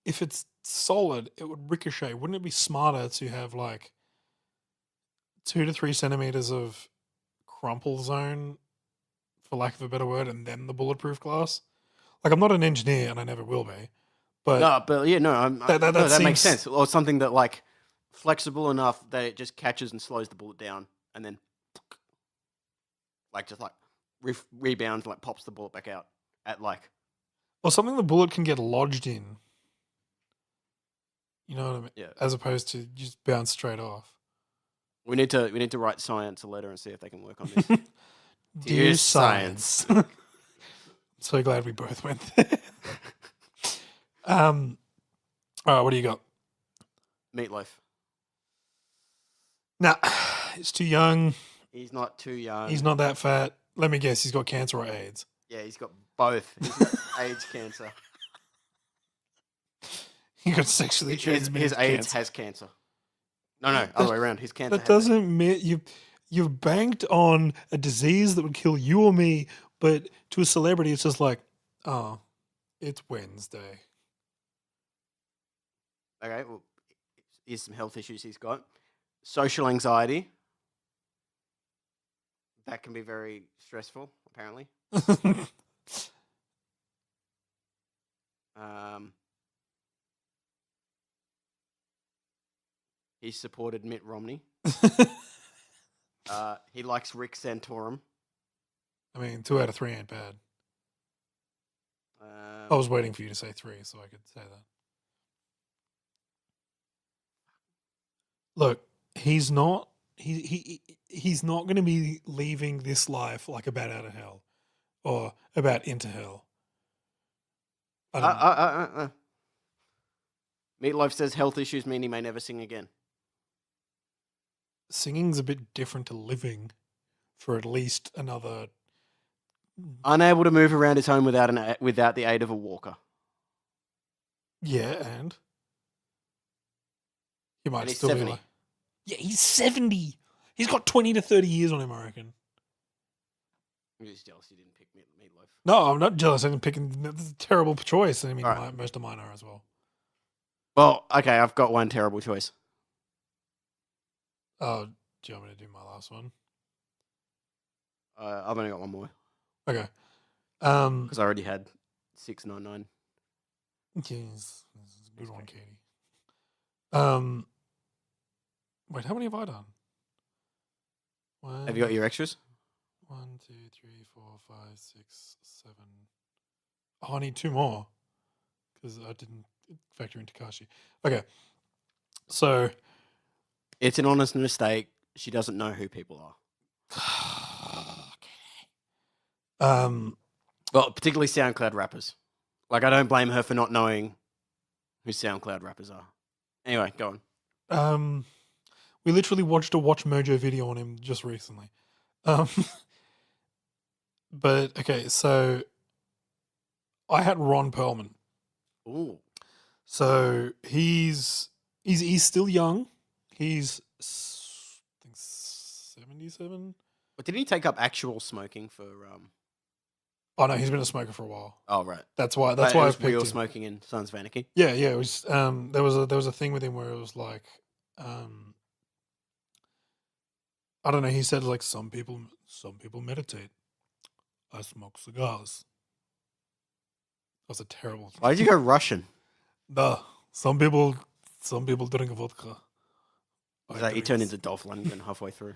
If it's solid, it would ricochet. Wouldn't it be smarter to have like 2 to 3 centimeters of crumple zone, for lack of a better word, and then the bulletproof glass? Like, I'm not an engineer, and I never will be, but No, but yeah, no, that no, that makes seems- sense. Or something that like flexible enough that it just catches and slows the bullet down, and then like just like rebounds, like pops the bullet back out at like. or something the bullet can get lodged in. You know what I mean? Yeah. As opposed to just bounce straight off. We need to write science a letter and see if they can work on this. Dear Dear science. So glad we both went there. All right, what do you got? Meatloaf. Nah, he's too young. He's not too young. He's not that fat. Let me guess, he's got cancer or AIDS. Yeah, he's got both. He's got AIDS cancer. He got sexually transmitted His AIDS cancer. has cancer. No, other way around. His cancer. That doesn't mean you've banked on a disease that would kill you or me, but to a celebrity, it's just like, oh, it's Wednesday. Okay, well, here's some health issues he's got. Social anxiety. That can be very stressful, apparently. He supported Mitt Romney. He likes Rick Santorum. I mean, 2 out of 3 ain't bad. Um, I was waiting for you to say 3 so I could say that. Look, he's not. He's not going to be leaving this life like a bat out of hell, or a bat into hell. I don't know. Meatloaf says health issues mean he may never sing again. Singing's a bit different to living for at least another. Unable to move around his home without the aid of a walker. Yeah, and he might And he's still 70. be like. Yeah, he's 70. He's got 20 to 30 years on him, I reckon. I'm just jealous you didn't pick Meatloaf. No, I'm not jealous. I'm picking. That's a terrible choice. I mean, All right. most of mine are as well. Well, okay, I've got one terrible choice. Oh, do you want me to do my last one? I've only got one more Okay. because I already had 699. Yes, this is a good Thanks, one, Katie. Katie. Wait, how many have I done? Have you got your extras? 1, 2, 3, 4, 5, 6, 7. Oh, I need 2 more because I didn't factor in Takashi. Okay, so It's an honest mistake. She doesn't know who people are. Well, particularly SoundCloud rappers. Like, I don't blame her for not knowing who SoundCloud rappers are. Anyway, go on. We literally watched a Watch Mojo video on him just recently. But okay, so I had Ron Perlman. Ooh. So he's still young. He's I think 77. But didn't he take up actual smoking for... Oh no, he's been a smoker for a while. Oh, right. That's why It I was picked real him. smoking in Sons of Anarchy. Yeah, it was. There was a thing with him where it was like, I don't know. He said like some people meditate. I smoke cigars. That was a terrible. Why did you go Russian? Duh. Some people drink vodka. Is that you turned into Dolph Lundgren halfway through?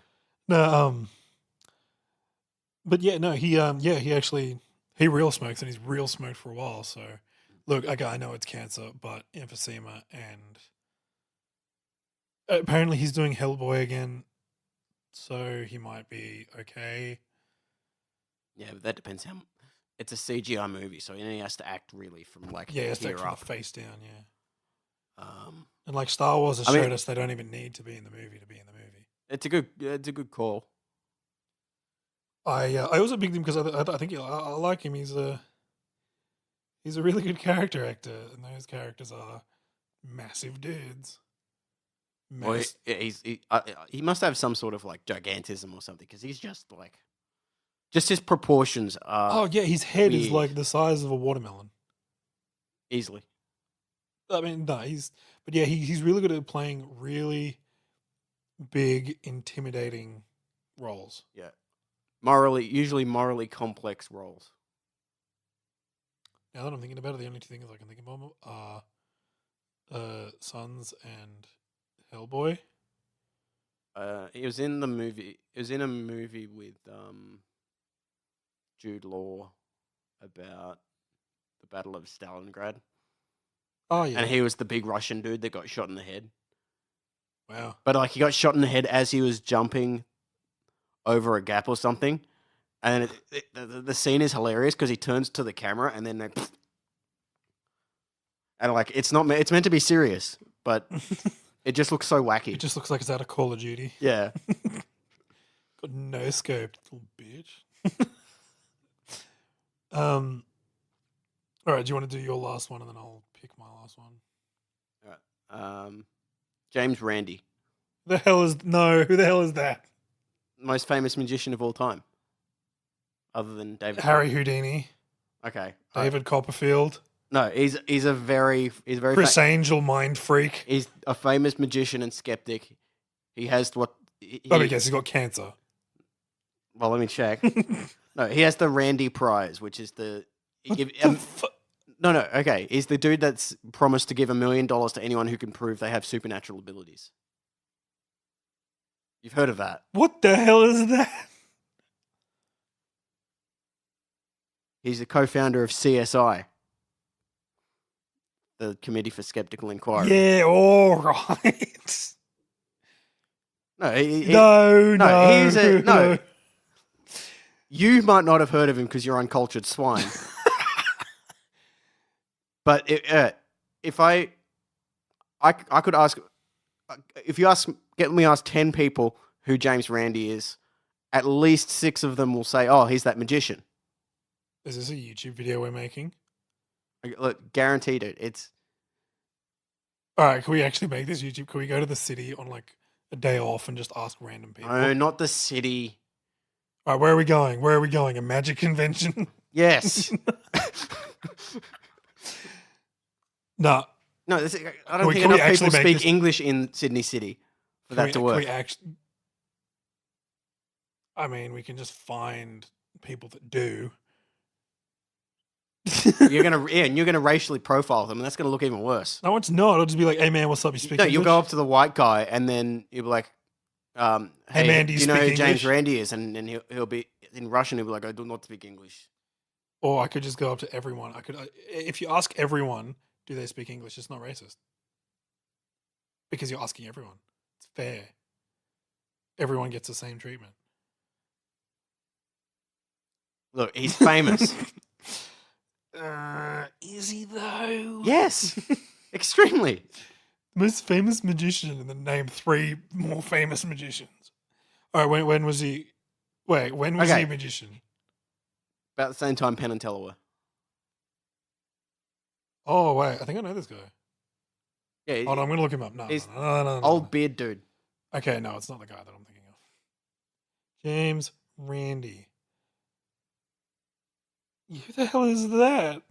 No. But yeah, no. He actually he real smokes and he's real smoked for a while. So look, okay, I know it's cancer, but emphysema and apparently he's doing Hellboy again. So he might be okay. Yeah, but that depends how... It's a CGI movie, so he has to act really from like Yeah, it's here like from up. the face down. Yeah. And like Star Wars has I mean- showed us they don't even need to be in the movie to be in the movie. It's a good call. I also picked him because I think I like him. He's a really good character actor, and those characters are massive dudes. Well, he must have some sort of like gigantism or something because he's just like, just his proportions are Oh yeah, his head is weird. like the size of a watermelon. easily. I mean, no, but yeah, he's really good at playing really big, intimidating roles. Yeah, usually morally complex roles. Now that I'm thinking about it, the only two things I can think of are Sons and Hellboy. He was in the movie. It was in a movie with Jude Law about the Battle of Stalingrad, Oh yeah, and he was the big Russian dude that got shot in the head. wow. But like he got shot in the head as he was jumping over a gap or something, and the scene is hilarious because he turns to the camera and then and like it's meant to be serious, but it just looks so wacky. It just looks like it's out of Call of Duty. Yeah. Got no scoped, little bitch. All right, do you want to do your last one and then I'll pick my last one? James Randi, Who the hell is that? most famous magician of all time, other than David. Harry Houdini, Okay. David Copperfield, No, he's very Chris Angel, mind freak. he's a famous magician and skeptic. He has what? Let me guess, he's got cancer. Well, let me check. No, he has the Randy Prize, which is the. No, okay. He's the dude that's promised to give $1 million to anyone who can prove they have supernatural abilities. You've heard of that? What the hell is that? He's the co-founder of CSI, the Committee for Skeptical Inquiry. Yeah, all right. No, No. You might not have heard of him because you're uncultured swine. But if I could ask, if you get me ask 10 people who James Randi is, at least 6 of them will say, "Oh, he's that magician." Is this a YouTube video we're making? Look, guaranteed it. It's All right, can we actually make this YouTube? Can we go to the city on like a day off and just ask random people? no, not the city. All right, where are we going? Where are we going? A magic convention? Yes. No. No, I don't think can we enough people actually make speak this- English in Sydney City for that to work. I mean, we can just find people that do. You're gonna racially profile them, and that's gonna look even worse. No, it's not. I'll just be like, "Hey man, what's up? You speak No, English?" you'll go up to the white guy, and then you'll be like, "Hey, man, do you know who speak James English?" Randi is?" And he'll be in Russian. He'll be like, "I do not speak English." Or I could just go up to everyone. If you ask everyone, do they speak English? It's not racist because you're asking everyone. It's fair. Everyone gets the same treatment. Look, he's famous. Is he though? Yes, extremely. Most famous magician, and then name 3 more famous magicians. All right, when was he? Wait, when was he a magician? About the same time Penn and Teller were. Oh wait, I think I know this guy. Yeah, Hold on, I'm gonna look him up. No, he's no. old beard dude. Okay, no, it's not the guy that I'm thinking of. James Randi. Who the hell is that?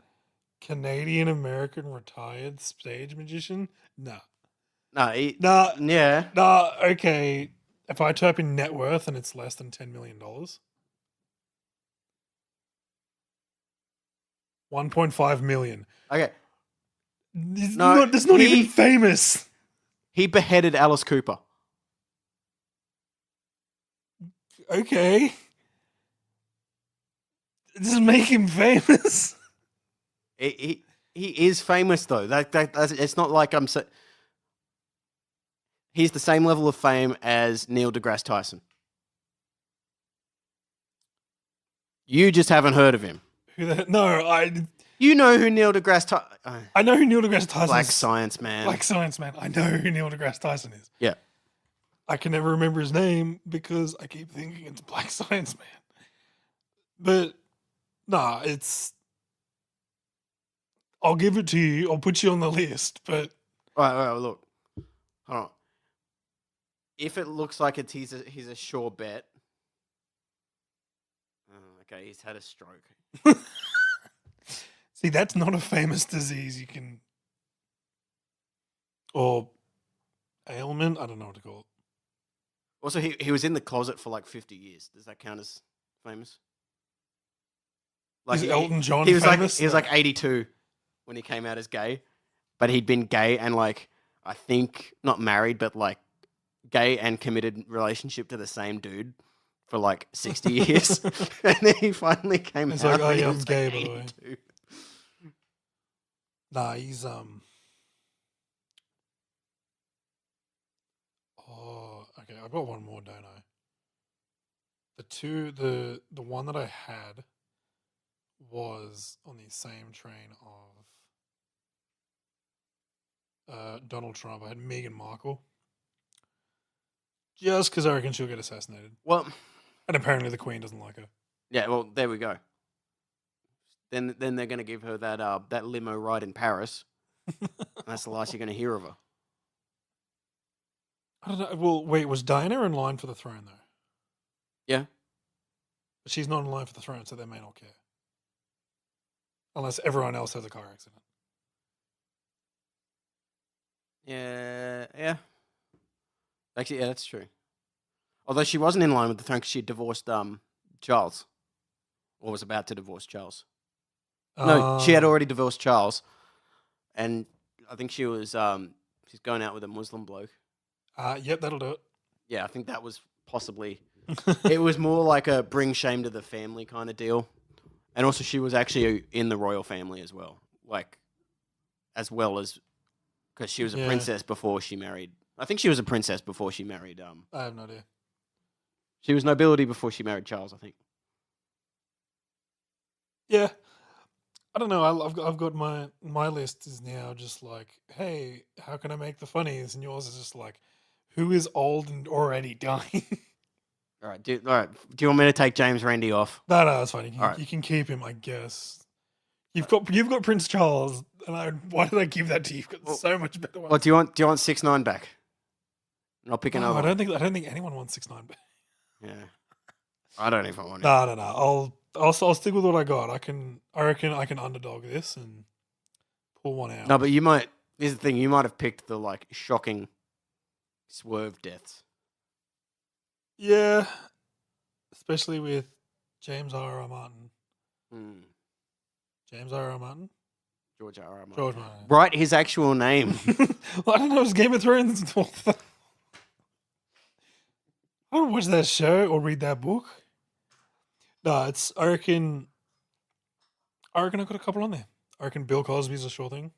Canadian American retired stage magician? No. No, No. yeah. No, okay. If I type in net worth and it's less than $10 million. 1.5 million. Okay, That's not even famous. he beheaded Alice Cooper. Okay. Does it make him famous? He is famous though. That's, it's not like I'm. He's the same level of fame as Neil deGrasse Tyson. You just haven't heard of him. No, You know who Neil deGrasse Tyson... I know who Neil deGrasse Tyson Black is. science man. Black science man. I know who Neil deGrasse Tyson is. Yeah. I can never remember his name because I keep thinking it's Black Science Man. But nah, it's. I'll give it to you. I'll put you on the list. But All right, look. Hold on. If it looks like he's a sure bet. Oh, okay, he's had a stroke. see, that's not a famous disease you can. Or ailment. I don't know what to call it. Also, he was in the closet for like 50 years. Does that count as famous? Is Elton John he was famous? He was like 82 when he came out as gay, but he'd been gay and like I think not married, but like gay and committed relationship to the same dude for like 60 years, and then he finally came It's out. like, oh and he yeah, I'm was, gay, like, by the way. 82. Nah, he's Oh, okay. I've got one more, don't I? The one that I had was on the same train of Donald Trump. I had Meghan Markle, just because I reckon she'll get assassinated, Well, and apparently the Queen doesn't like her. yeah. Well, there we go. Then they're going to give her that limo ride in Paris. And that's the last you're going to hear of her. I don't know. Well, wait, was Diana in line for the throne though? Yeah. But she's not in line for the throne, so they may not care, unless everyone else has a car accident. Yeah. Actually, yeah, that's true. Although she wasn't in line with the throne because she divorced Charles, or was about to divorce Charles. No, she had already divorced Charles, and I think she was she's going out with a Muslim bloke. Yep, that'll do it. Yeah, I think that was possibly. It was more like a bring shame to the family kind of deal, and also she was actually in the royal family as well, as well as because she was a princess before she married. I think she was a princess before she married. I have no idea. She was nobility before she married Charles, I think. Yeah, I don't know. I've got my list is now just like, hey, how can I make the funnies? And yours is just like, who is old and already dying? All right. Do you want me to take James Randi off? No, that's fine. All right. You can keep him, I guess. You've got Prince Charles, and why did I give that to you? You've got so much better ones. Well, do you want 6ix9ine back? And I'll pick No, another. I don't think anyone wants 6ix9ine back. Yeah. I don't even want it. No. I'll stick with what I got. I reckon I can underdog this and pull one out. No, but you might. Here's the thing. You might have picked the like shocking swerve deaths. Yeah, especially with James R.R. Martin. James R.R. Martin? George R.R. Martin. George Martin. Write his actual name. Well, I don't know. It's Game of Thrones. I don't watch that show or read that book. No, I reckon I've got a couple on there. I reckon Bill Cosby's a sure thing.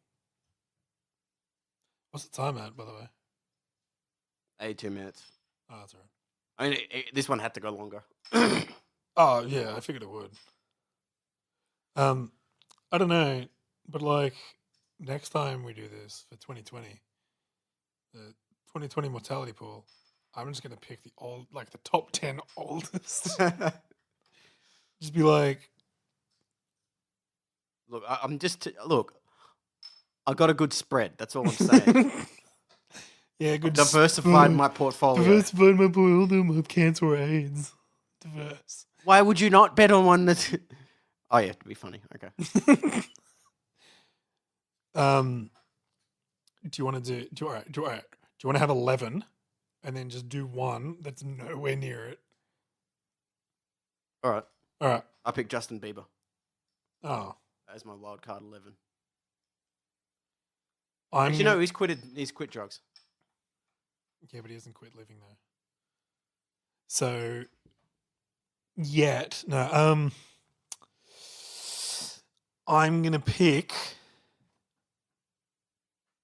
What's the time at, by the way? 82 minutes. Oh, that's all right. I mean, this one had to go longer. Oh, yeah, I figured it would. I don't know, but like next time we do this for 2020, the 2020 mortality pool, I'm just gonna pick the top 10 oldest. Just be like, Look, look. I got a good spread. That's all I'm saying. yeah, good. Diversified my portfolio. Diversified my portfolio. My cancer or AIDS. Diverse. Why would you not bet on one that's? Oh yeah, to be funny. Okay. Do you want to do? All right. Do you want to have 11, and then just do one that's nowhere near it? All right. All right. I picked Justin Bieber Oh, as my wild card 11. I'm. Actually, no, he's quit drugs. Yeah, but he hasn't quit living though. So, yet no. I'm gonna pick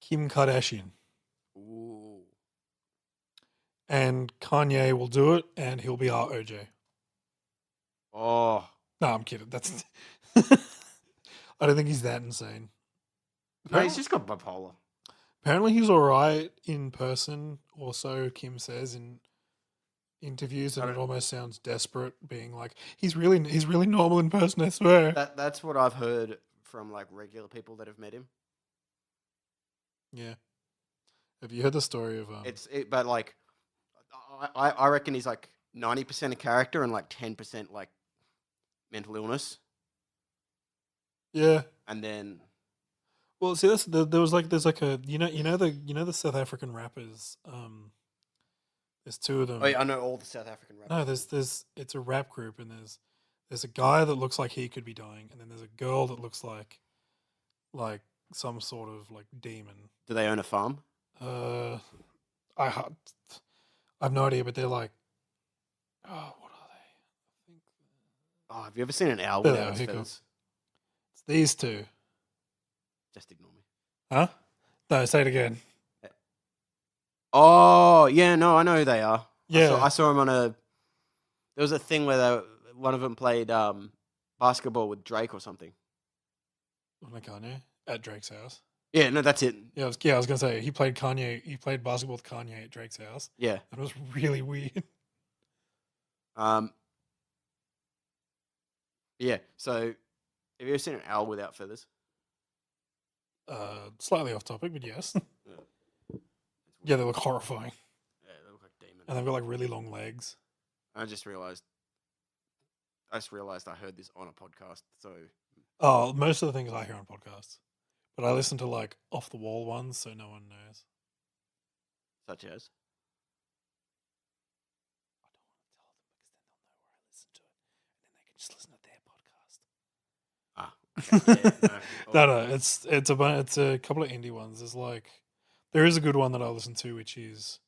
Kim Kardashian, Ooh. and Kanye will do it, and he'll be our OJ. Oh. No, I'm kidding. That's. I don't think he's that insane. No, he's just got bipolar. Apparently, he's all right in person. Also, Kim says in interviews, and it almost sounds desperate, being like, he's really normal in person. I swear. That's what I've heard from like regular people that have met him. Yeah. Have you heard the story of But like, I reckon he's like 90% a character and like 10% like mental illness, Yeah. and then Well, see, there's like a the South African rappers. There's two of them. oh yeah, I know all the South African rappers. No, it's a rap group, and there's a guy that looks like he could be dying, and then there's a girl that looks like some sort of like demon. Do they own a farm? I have no idea, but they're like, oh, what are they? I think Oh, have you ever seen an owl There without they its are, here feathers? it's these two. Just ignore me. Huh? No, say it again. Oh yeah, no, I know who they are. Yeah. I saw him on a. There was a thing where one of them played basketball with Drake or something. Like Kanye at Drake's house. Yeah, no, that's it. Yeah, I was gonna say he played basketball with Kanye at Drake's house. Yeah. That was really weird. Yeah. So, have you ever seen an owl without feathers? Slightly off topic, but yes. Yeah. Yeah, they look horrifying, Yeah, they look like demons. and they've got like really long legs. I just realized I heard this on a podcast. So, Oh, most of the things I hear on podcasts, but I listen to like off the wall ones, so no one knows. such as. I don't want to tell them because then they'll know where I listen to it, and then they can just listen to their podcast. Ah. Okay, yeah, no. It's a couple of indie ones. There is a good one that I listen to, which is,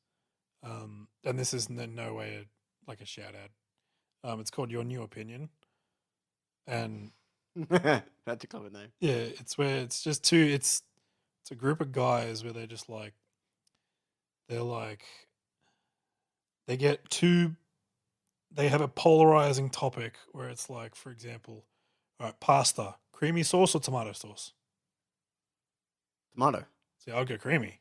and this is in no way like a shout out. It's called Your New Opinion, and That's a clever name. yeah, it's where it's just two. It's a group of guys where they're just like, they get two. They have a polarizing topic where it's like, for example, all right, pasta, creamy sauce or tomato sauce. Tomato. See, I'll go creamy.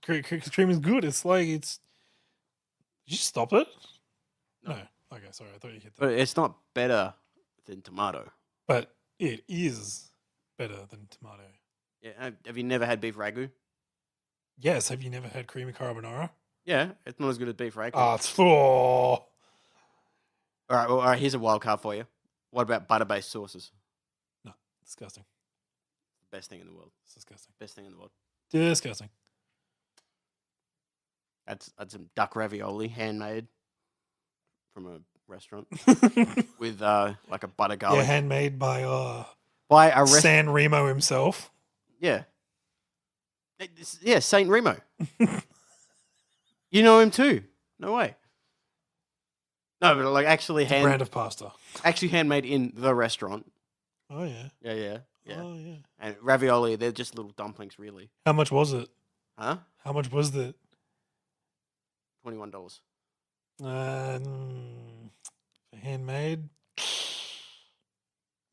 Cream is good. It's like it's. Did you stop it? No. No. Okay, sorry. I thought you hit that. But it's not better than tomato. But it is better than tomato. Yeah. Have you never had beef ragu? Yes. Have you never had creamy carbonara? Yeah, it's not as good as beef ragu. Ah, it's all All right. Here's a wild card for you. What about butter-based sauces? disgusting. Best thing in the world. It's disgusting. Best thing in the world. Disgusting. That's some duck ravioli, handmade from a restaurant with like a butter garlic. Yeah, handmade by By a restaurant. San Remo himself. Yeah. Yeah, Saint Remo. You know him too. No way. No, but like actually Brand of pasta. actually handmade in the restaurant. Oh yeah. Yeah. Oh yeah. And ravioli, they're just little dumplings, really. How much was it? Huh? How much was it? $21. Handmade.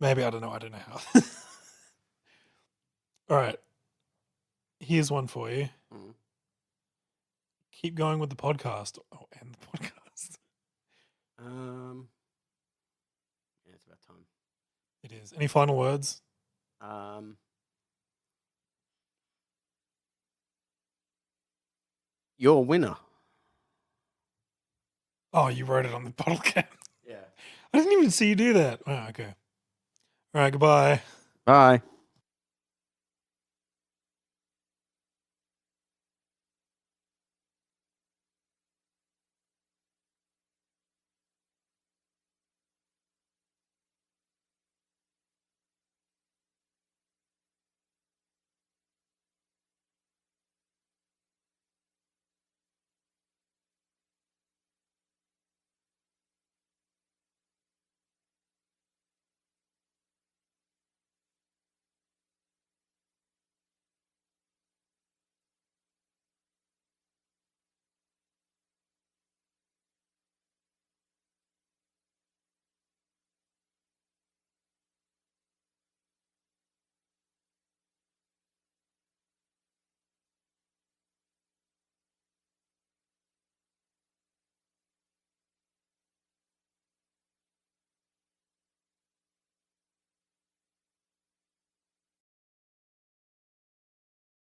Maybe I don't know. I don't know how. All right. Here's one for you. Mm. Keep going with the podcast. Oh, end the podcast. Yeah, it's about time. It is. Any final words? You're a winner. Oh, you wrote it on the bottle cap. Yeah. I didn't even see you do that. Oh, okay. All right. Goodbye. Bye.